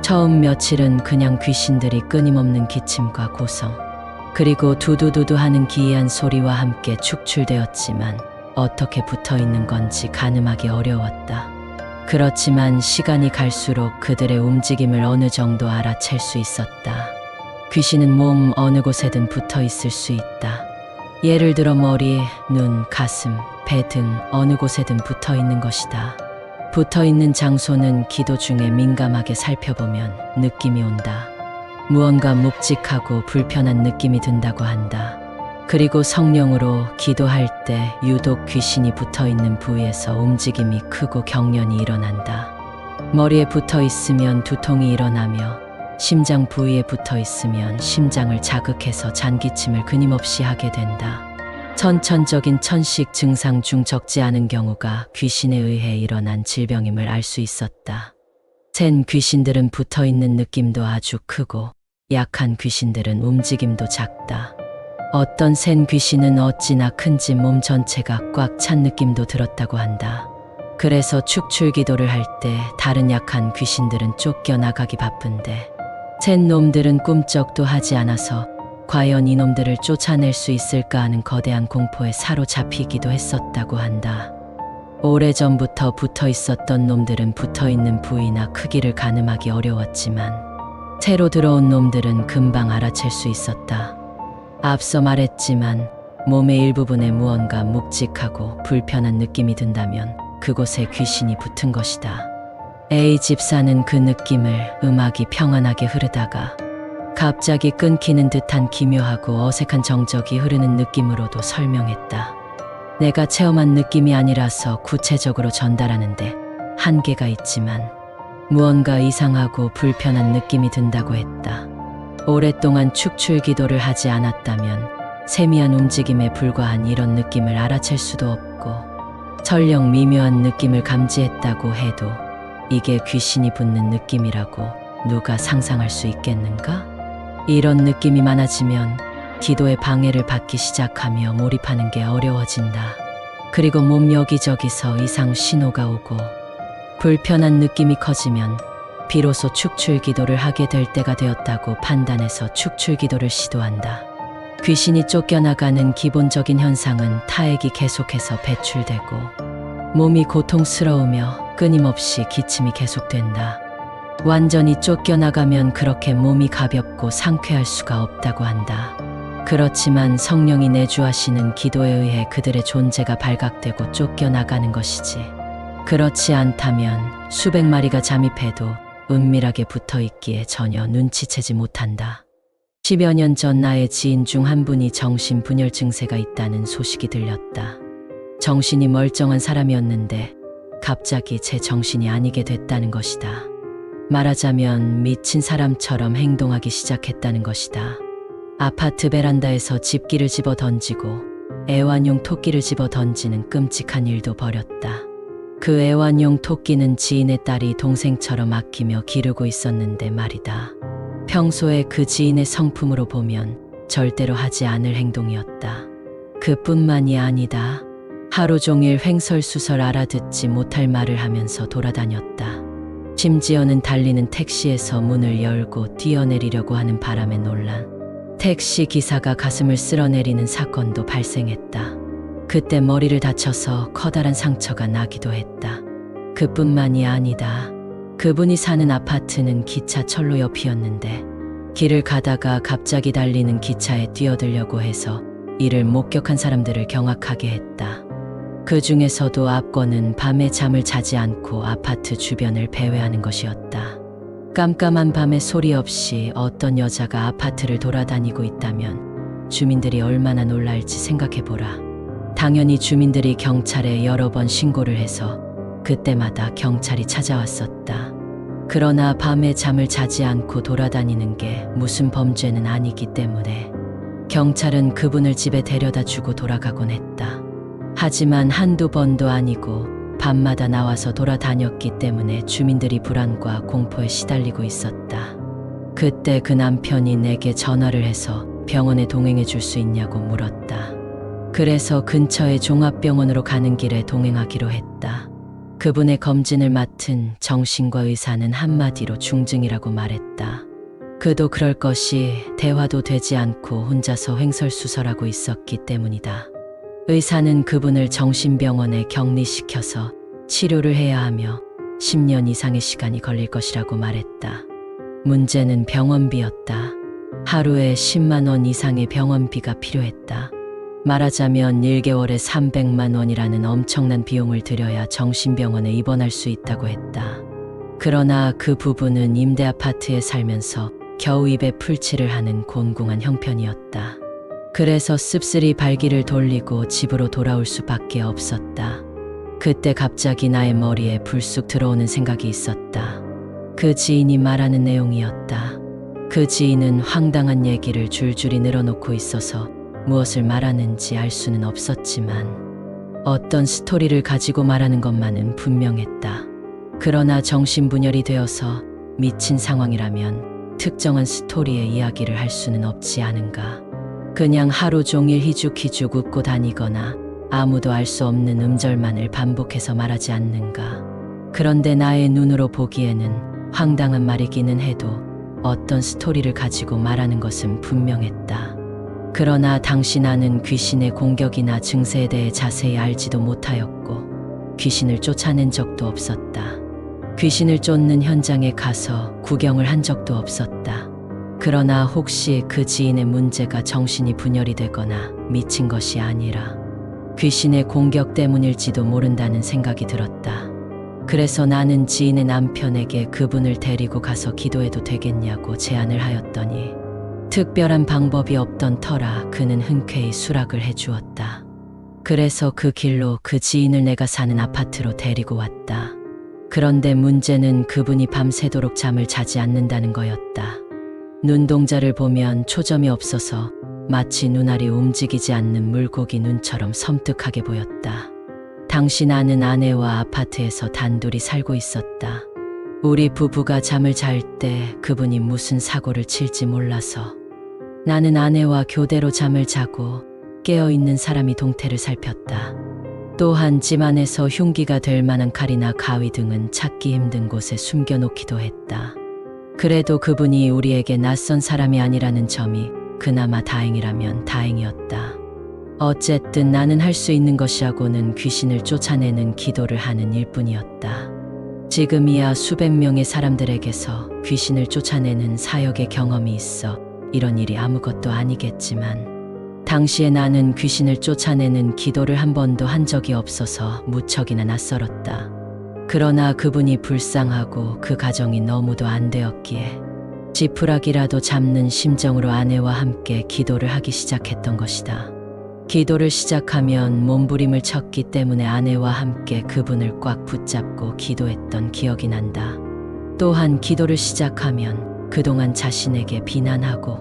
처음 며칠은 그냥 귀신들이 끊임없는 기침과 고성, 그리고 두두두두 하는 기이한 소리와 함께 축출되었지만 어떻게 붙어 있는 건지 가늠하기 어려웠다. 그렇지만 시간이 갈수록 그들의 움직임을 어느 정도 알아챌 수 있었다. 귀신은 몸 어느 곳에든 붙어 있을 수 있다. 예를 들어 머리, 눈, 가슴, 배 등 어느 곳에든 붙어 있는 것이다. 붙어 있는 장소는 기도 중에 민감하게 살펴보면 느낌이 온다. 무언가 묵직하고 불편한 느낌이 든다고 한다. 그리고 성령으로 기도할 때 유독 귀신이 붙어 있는 부위에서 움직임이 크고 경련이 일어난다. 머리에 붙어 있으면 두통이 일어나며 심장 부위에 붙어 있으면 심장을 자극해서 잔기침을 끊임없이 하게 된다. 선천적인 천식 증상 중 적지 않은 경우가 귀신에 의해 일어난 질병임을 알 수 있었다. 센 귀신들은 붙어 있는 느낌도 아주 크고 약한 귀신들은 움직임도 작다. 어떤 센 귀신은 어찌나 큰지 몸 전체가 꽉 찬 느낌도 들었다고 한다. 그래서 축출 기도를 할 때 다른 약한 귀신들은 쫓겨나가기 바쁜데 센 놈들은 꿈쩍도 하지 않아서 과연 이놈들을 쫓아낼 수 있을까 하는 거대한 공포에 사로잡히기도 했었다고 한다. 오래전부터 붙어 있었던 놈들은 붙어 있는 부위나 크기를 가늠하기 어려웠지만 새로 들어온 놈들은 금방 알아챌 수 있었다. 앞서 말했지만 몸의 일부분에 무언가 묵직하고 불편한 느낌이 든다면 그곳에 귀신이 붙은 것이다. A 집사는 그 느낌을 음악이 평안하게 흐르다가 갑자기 끊기는 듯한 기묘하고 어색한 정적이 흐르는 느낌으로도 설명했다. 내가 체험한 느낌이 아니라서 구체적으로 전달하는데 한계가 있지만 무언가 이상하고 불편한 느낌이 든다고 했다. 오랫동안 축출 기도를 하지 않았다면 세미한 움직임에 불과한 이런 느낌을 알아챌 수도 없고 설령 미묘한 느낌을 감지했다고 해도 이게 귀신이 붙는 느낌이라고 누가 상상할 수 있겠는가? 이런 느낌이 많아지면 기도에 방해를 받기 시작하며 몰입하는 게 어려워진다. 그리고 몸 여기저기서 이상 신호가 오고 불편한 느낌이 커지면 비로소 축출 기도를 하게 될 때가 되었다고 판단해서 축출 기도를 시도한다. 귀신이 쫓겨나가는 기본적인 현상은 타액이 계속해서 배출되고 몸이 고통스러우며 끊임없이 기침이 계속된다. 완전히 쫓겨나가면 그렇게 몸이 가볍고 상쾌할 수가 없다고 한다. 그렇지만 성령이 내주하시는 기도에 의해 그들의 존재가 발각되고 쫓겨나가는 것이지. 그렇지 않다면 수백 마리가 잠입해도 은밀하게 붙어있기에 전혀 눈치채지 못한다. 10여 년 전 나의 지인 중 한 분이 정신분열 증세가 있다는 소식이 들렸다. 정신이 멀쩡한 사람이었는데 갑자기 제 정신이 아니게 됐다는 것이다. 말하자면 미친 사람처럼 행동하기 시작했다는 것이다. 아파트 베란다에서 집기를 집어 던지고 애완용 토끼를 집어 던지는 끔찍한 일도 벌였다. 그 애완용 토끼는 지인의 딸이 동생처럼 아끼며 기르고 있었는데 말이다. 평소에 그 지인의 성품으로 보면 절대로 하지 않을 행동이었다. 그뿐만이 아니다. 하루 종일 횡설수설 알아듣지 못할 말을 하면서 돌아다녔다. 심지어는 달리는 택시에서 문을 열고 뛰어내리려고 하는 바람에 놀란 택시 기사가 가슴을 쓸어내리는 사건도 발생했다. 그때 머리를 다쳐서 커다란 상처가 나기도 했다. 그뿐만이 아니다. 그분이 사는 아파트는 기차 철로 옆이었는데 길을 가다가 갑자기 달리는 기차에 뛰어들려고 해서 이를 목격한 사람들을 경악하게 했다. 그 중에서도 압권은 밤에 잠을 자지 않고 아파트 주변을 배회하는 것이었다. 깜깜한 밤에 소리 없이 어떤 여자가 아파트를 돌아다니고 있다면 주민들이 얼마나 놀랄지 생각해보라. 당연히 주민들이 경찰에 여러 번 신고를 해서 그때마다 경찰이 찾아왔었다. 그러나 밤에 잠을 자지 않고 돌아다니는 게 무슨 범죄는 아니기 때문에 경찰은 그분을 집에 데려다 주고 돌아가곤 했다. 하지만 한두 번도 아니고 밤마다 나와서 돌아다녔기 때문에 주민들이 불안과 공포에 시달리고 있었다. 그때 그 남편이 내게 전화를 해서 병원에 동행해 줄 수 있냐고 물었다. 그래서 근처의 종합병원으로 가는 길에 동행하기로 했다. 그분의 검진을 맡은 정신과 의사는 한마디로 중증이라고 말했다. 그도 그럴 것이 대화도 되지 않고 혼자서 횡설수설하고 있었기 때문이다. 의사는 그분을 정신병원에 격리시켜서 치료를 해야 하며 10년 이상의 시간이 걸릴 것이라고 말했다. 문제는 병원비였다. 하루에 10만 원 이상의 병원비가 필요했다. 말하자면 1개월에 300만 원이라는 엄청난 비용을 들여야 정신병원에 입원할 수 있다고 했다. 그러나 그 부부는 임대 아파트에 살면서 겨우 입에 풀칠을 하는 곤궁한 형편이었다. 그래서 씁쓸히 발길을 돌리고 집으로 돌아올 수밖에 없었다. 그때 갑자기 나의 머리에 불쑥 들어오는 생각이 있었다. 그 지인이 말하는 내용이었다. 그 지인은 황당한 얘기를 줄줄이 늘어놓고 있어서 무엇을 말하는지 알 수는 없었지만 어떤 스토리를 가지고 말하는 것만은 분명했다. 그러나 정신분열이 되어서 미친 상황이라면 특정한 스토리의 이야기를 할 수는 없지 않은가. 그냥 하루 종일 희죽희죽 웃고 다니거나 아무도 알 수 없는 음절만을 반복해서 말하지 않는가. 그런데 나의 눈으로 보기에는 황당한 말이기는 해도 어떤 스토리를 가지고 말하는 것은 분명했다. 그러나 당시 나는 귀신의 공격이나 증세에 대해 자세히 알지도 못하였고 귀신을 쫓아낸 적도 없었다. 귀신을 쫓는 현장에 가서 구경을 한 적도 없었다. 그러나 혹시 그 지인의 문제가 정신이 분열이 되거나 미친 것이 아니라 귀신의 공격 때문일지도 모른다는 생각이 들었다. 그래서 나는 지인의 남편에게 그분을 데리고 가서 기도해도 되겠냐고 제안을 하였더니 특별한 방법이 없던 터라 그는 흔쾌히 수락을 해주었다. 그래서 그 길로 그 지인을 내가 사는 아파트로 데리고 왔다. 그런데 문제는 그분이 밤새도록 잠을 자지 않는다는 거였다. 눈동자를 보면 초점이 없어서 마치 눈알이 움직이지 않는 물고기 눈처럼 섬뜩하게 보였다. 당시 나는 아내와 아파트에서 단둘이 살고 있었다. 우리 부부가 잠을 잘 때 그분이 무슨 사고를 칠지 몰라서 나는 아내와 교대로 잠을 자고 깨어있는 사람이 동태를 살폈다. 또한 집 안에서 흉기가 될 만한 칼이나 가위 등은 찾기 힘든 곳에 숨겨놓기도 했다. 그래도 그분이 우리에게 낯선 사람이 아니라는 점이 그나마 다행이라면 다행이었다. 어쨌든 나는 할 수 있는 것이라고는 귀신을 쫓아내는 기도를 하는 일뿐이었다. 지금이야 수백 명의 사람들에게서 귀신을 쫓아내는 사역의 경험이 있어 이런 일이 아무것도 아니겠지만 당시에 나는 귀신을 쫓아내는 기도를 한 번도 한 적이 없어서 무척이나 낯설었다. 그러나 그분이 불쌍하고 그 가정이 너무도 안 되었기에 지푸라기라도 잡는 심정으로 아내와 함께 기도를 하기 시작했던 것이다. 기도를 시작하면 몸부림을 쳤기 때문에 아내와 함께 그분을 꽉 붙잡고 기도했던 기억이 난다. 또한 기도를 시작하면 그동안 자신에게 비난하고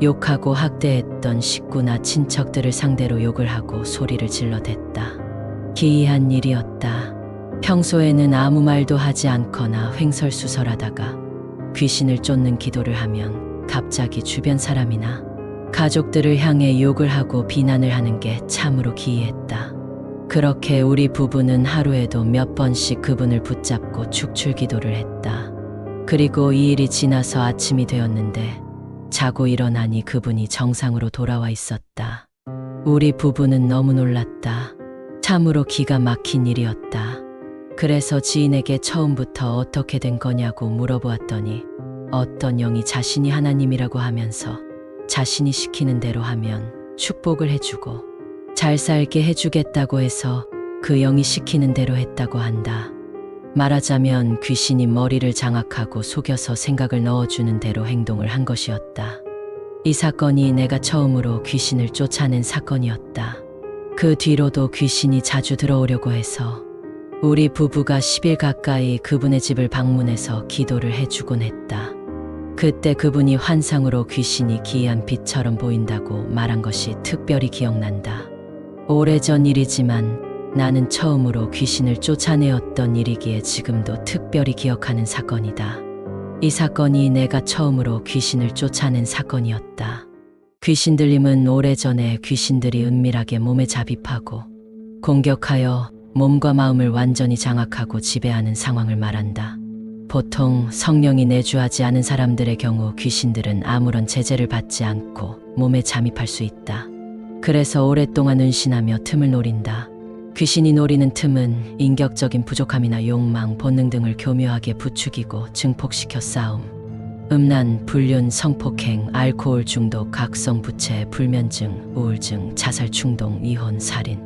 욕하고 학대했던 식구나 친척들을 상대로 욕을 하고 소리를 질러댔다. 기이한 일이었다. 평소에는 아무 말도 하지 않거나 횡설수설하다가 귀신을 쫓는 기도를 하면 갑자기 주변 사람이나 가족들을 향해 욕을 하고 비난을 하는 게 참으로 기이했다. 그렇게 우리 부부는 하루에도 몇 번씩 그분을 붙잡고 축출기도를 했다. 그리고 이 일이 지나서 아침이 되었는데 자고 일어나니 그분이 정상으로 돌아와 있었다. 우리 부부는 너무 놀랐다. 참으로 기가 막힌 일이었다. 그래서 지인에게 처음부터 어떻게 된 거냐고 물어보았더니 어떤 영이 자신이 하나님이라고 하면서 자신이 시키는 대로 하면 축복을 해주고 잘 살게 해주겠다고 해서 그 영이 시키는 대로 했다고 한다. 말하자면 귀신이 머리를 장악하고 속여서 생각을 넣어주는 대로 행동을 한 것이었다. 이 사건이 내가 처음으로 귀신을 쫓아낸 사건이었다. 그 뒤로도 귀신이 자주 들어오려고 해서 우리 부부가 10일 가까이 그분의 집을 방문해서 기도를 해주곤 했다. 그때 그분이 환상으로 귀신이 기이한 빛처럼 보인다고 말한 것이 특별히 기억난다. 오래전 일이지만 나는 처음으로 귀신을 쫓아내었던 일이기에 지금도 특별히 기억하는 사건이다. 이 사건이 내가 처음으로 귀신을 쫓아낸 사건이었다. 귀신 들림은 오래전에 귀신들이 은밀하게 몸에 잡입하고 공격하여 몸과 마음을 완전히 장악하고 지배하는 상황을 말한다. 보통 성령이 내주하지 않은 사람들의 경우 귀신들은 아무런 제재를 받지 않고 몸에 잠입할 수 있다. 그래서 오랫동안 은신하며 틈을 노린다. 귀신이 노리는 틈은 인격적인 부족함이나 욕망, 본능 등을 교묘하게 부추기고 증폭시켜 싸움, 음란, 불륜, 성폭행, 알코올 중독, 각성 부채, 불면증, 우울증, 자살 충동, 이혼, 살인,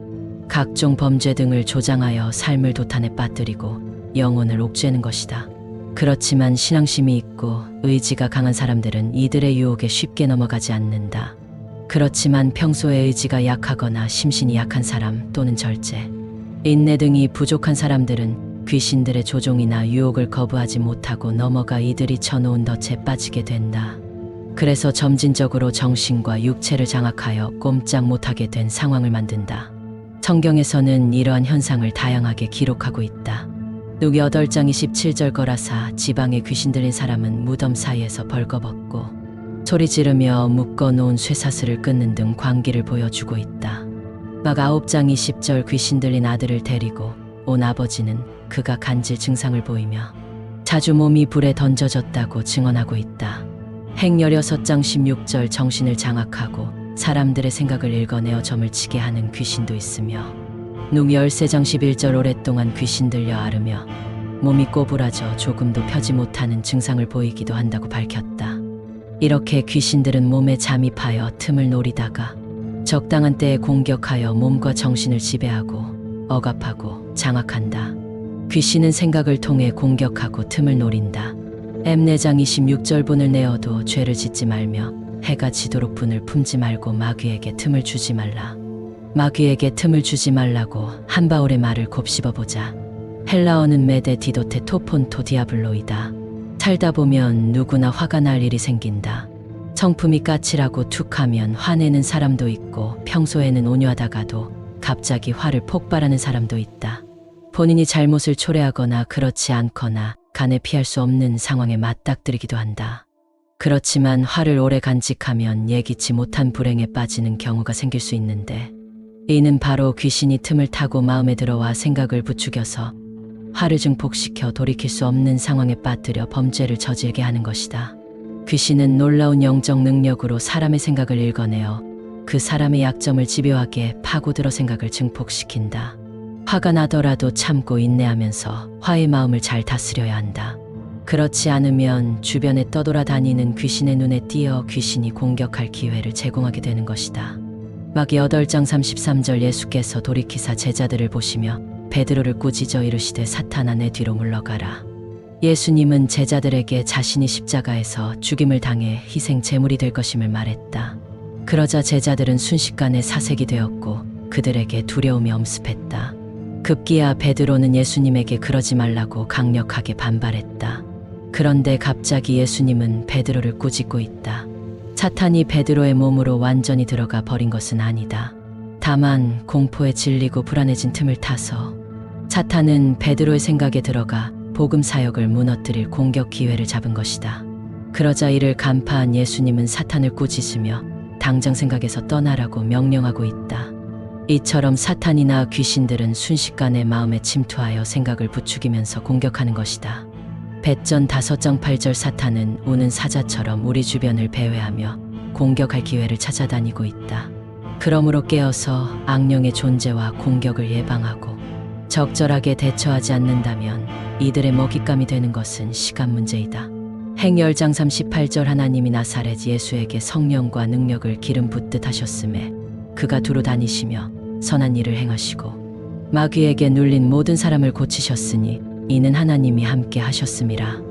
각종 범죄 등을 조장하여 삶을 도탄에 빠뜨리고 영혼을 옥죄는 것이다. 그렇지만 신앙심이 있고 의지가 강한 사람들은 이들의 유혹에 쉽게 넘어가지 않는다. 그렇지만 평소에 의지가 약하거나 심신이 약한 사람 또는 절제, 인내 등이 부족한 사람들은 귀신들의 조종이나 유혹을 거부하지 못하고 넘어가 이들이 쳐놓은 덫에 빠지게 된다. 그래서 점진적으로 정신과 육체를 장악하여 꼼짝 못하게 된 상황을 만든다. 성경에서는 이러한 현상을 다양하게 기록하고 있다. 누가 8장 27절 거라사 지방에 귀신 들린 사람은 무덤 사이에서 벌거벗고 소리 지르며 묶어놓은 쇠사슬을 끊는 등 광기를 보여주고 있다. 막 9장 20절 귀신 들린 아들을 데리고 온 아버지는 그가 간질 증상을 보이며 자주 몸이 불에 던져졌다고 증언하고 있다. 행 16장 16절 정신을 장악하고 사람들의 생각을 읽어내어 점을 치게 하는 귀신도 있으며 누 13장 11절 오랫동안 귀신 들려 앓으며 몸이 꼬부라져 조금도 펴지 못하는 증상을 보이기도 한다고 밝혔다. 이렇게 귀신들은 몸에 잠입하여 틈을 노리다가 적당한 때에 공격하여 몸과 정신을 지배하고 억압하고 장악한다. 귀신은 생각을 통해 공격하고 틈을 노린다. 엠내장 26절분을 내어도 죄를 짓지 말며 해가 지도록 분을 품지 말고 마귀에게 틈을 주지 말라. 마귀에게 틈을 주지 말라고 한바울의 말을 곱씹어보자. 헬라어는 메데 디도테 토폰토 디아블로이다. 살다 보면 누구나 화가 날 일이 생긴다. 성품이 까칠하고 툭하면 화내는 사람도 있고 평소에는 온유하다가도 갑자기 화를 폭발하는 사람도 있다. 본인이 잘못을 초래하거나 그렇지 않거나 간에 피할 수 없는 상황에 맞닥뜨리기도 한다. 그렇지만 화를 오래 간직하면 예기치 못한 불행에 빠지는 경우가 생길 수 있는데 이는 바로 귀신이 틈을 타고 마음에 들어와 생각을 부추겨서 화를 증폭시켜 돌이킬 수 없는 상황에 빠뜨려 범죄를 저지르게 하는 것이다. 귀신은 놀라운 영적 능력으로 사람의 생각을 읽어내어 그 사람의 약점을 집요하게 파고들어 생각을 증폭시킨다. 화가 나더라도 참고 인내하면서 화의 마음을 잘 다스려야 한다. 그렇지 않으면 주변에 떠돌아다니는 귀신의 눈에 띄어 귀신이 공격할 기회를 제공하게 되는 것이다. 마기 8장 33절 예수께서 돌이키사 제자들을 보시며 베드로를 꾸짖어 이르시되 사탄아 내 뒤로 물러가라. 예수님은 제자들에게 자신이 십자가에서 죽임을 당해 희생 제물이 될 것임을 말했다. 그러자 제자들은 순식간에 사색이 되었고 그들에게 두려움이 엄습했다. 급기야 베드로는 예수님에게 그러지 말라고 강력하게 반발했다. 그런데 갑자기 예수님은 베드로를 꾸짖고 있다. 사탄이 베드로의 몸으로 완전히 들어가 버린 것은 아니다. 다만 공포에 질리고 불안해진 틈을 타서 사탄은 베드로의 생각에 들어가 복음 사역을 무너뜨릴 공격 기회를 잡은 것이다. 그러자 이를 간파한 예수님은 사탄을 꾸짖으며 당장 생각에서 떠나라고 명령하고 있다. 이처럼 사탄이나 귀신들은 순식간에 마음에 침투하여 생각을 부추기면서 공격하는 것이다. 벳전 5장 8절 사탄은 우는 사자처럼 우리 주변을 배회하며 공격할 기회를 찾아다니고 있다. 그러므로 깨어서 악령의 존재와 공격을 예방하고 적절하게 대처하지 않는다면 이들의 먹잇감이 되는 것은 시간 문제이다. 행열장 38절 하나님이 나사렛 예수에게 성령과 능력을 기름 붓듯 하셨음에 그가 두루 다니시며 선한 일을 행하시고 마귀에게 눌린 모든 사람을 고치셨으니 이는 하나님이 함께 하셨음이라.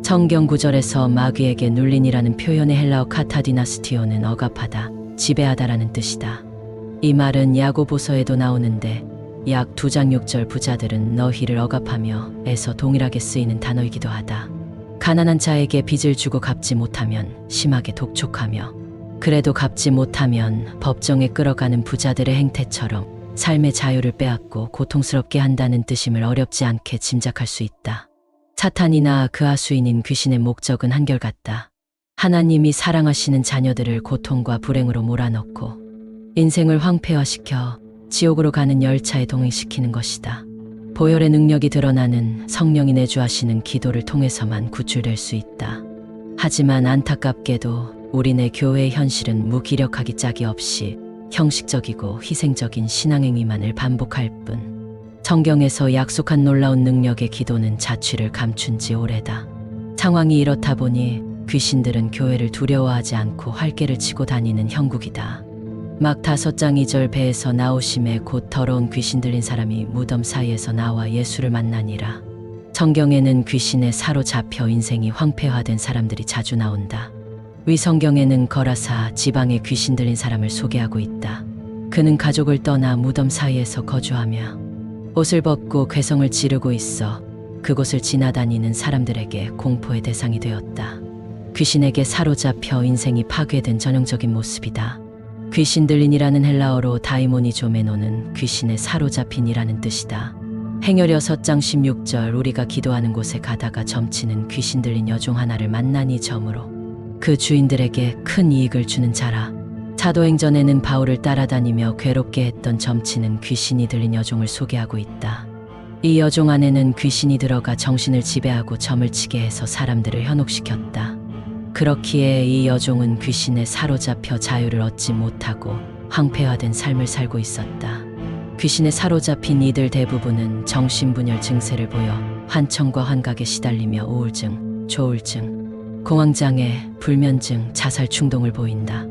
성경 구절에서 마귀에게 눌린이라는 표현의 헬라어 카타디나스티오는 억압하다, 지배하다라는 뜻이다. 이 말은 야고보서에도 나오는데 약 2장 6절 부자들은 너희를 억압하며 에서 동일하게 쓰이는 단어이기도 하다. 가난한 자에게 빚을 주고 갚지 못하면 심하게 독촉하며 그래도 갚지 못하면 법정에 끌어가는 부자들의 행태처럼 삶의 자유를 빼앗고 고통스럽게 한다는 뜻임을 어렵지 않게 짐작할 수 있다. 사탄이나 그 하수인인 귀신의 목적은 한결같다. 하나님이 사랑하시는 자녀들을 고통과 불행으로 몰아넣고 인생을 황폐화시켜 지옥으로 가는 열차에 동행시키는 것이다. 보혈의 능력이 드러나는 성령이 내주하시는 기도를 통해서만 구출될 수 있다. 하지만 안타깝게도 우리네 교회의 현실은 무기력하기 짝이 없이 형식적이고 희생적인 신앙행위만을 반복할 뿐 성경에서 약속한 놀라운 능력의 기도는 자취를 감춘 지 오래다. 상황이 이렇다 보니 귀신들은 교회를 두려워하지 않고 활개를 치고 다니는 형국이다. 막 5장 2절 배에서 나오심에 곧 더러운 귀신 들린 사람이 무덤 사이에서 나와 예수를 만나니라. 성경에는 귀신에 사로잡혀 인생이 황폐화된 사람들이 자주 나온다. 위 성경에는 거라사 지방에 귀신 들린 사람을 소개하고 있다. 그는 가족을 떠나 무덤 사이에서 거주하며 옷을 벗고 괴성을 지르고 있어 그곳을 지나다니는 사람들에게 공포의 대상이 되었다. 귀신에게 사로잡혀 인생이 파괴된 전형적인 모습이다. 귀신 들린이라는 헬라어로 다이모니조메노는 귀신에 사로잡힌이라는 뜻이다. 행열 6장 16절 우리가 기도하는 곳에 가다가 점치는 귀신 들린 여종 하나를 만나니 점으로 그 주인들에게 큰 이익을 주는 자라. 사도행전에는 바울을 따라다니며 괴롭게 했던 점치는 귀신이 들린 여종을 소개하고 있다. 이 여종 안에는 귀신이 들어가 정신을 지배하고 점을 치게 해서 사람들을 현혹시켰다. 그렇기에 이 여종은 귀신에 사로잡혀 자유를 얻지 못하고 황폐화된 삶을 살고 있었다. 귀신에 사로잡힌 이들 대부분은 정신분열 증세를 보여 환청과 환각에 시달리며 우울증, 조울증, 공황장애, 불면증, 자살 충동을 보인다.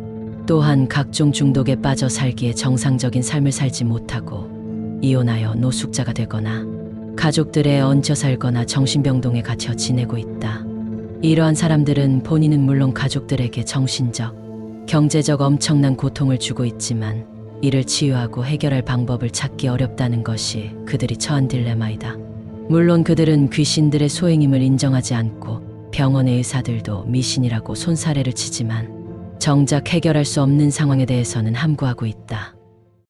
또한 각종 중독에 빠져 살기에 정상적인 삶을 살지 못하고 이혼하여 노숙자가 되거나 가족들에 얹혀 살거나 정신병동에 갇혀 지내고 있다. 이러한 사람들은 본인은 물론 가족들에게 정신적, 경제적 엄청난 고통을 주고 있지만 이를 치유하고 해결할 방법을 찾기 어렵다는 것이 그들이 처한 딜레마이다. 물론 그들은 귀신들의 소행임을 인정하지 않고 병원의 의사들도 미신이라고 손사래를 치지만 정작 해결할 수 없는 상황에 대해서는 함구하고 있다.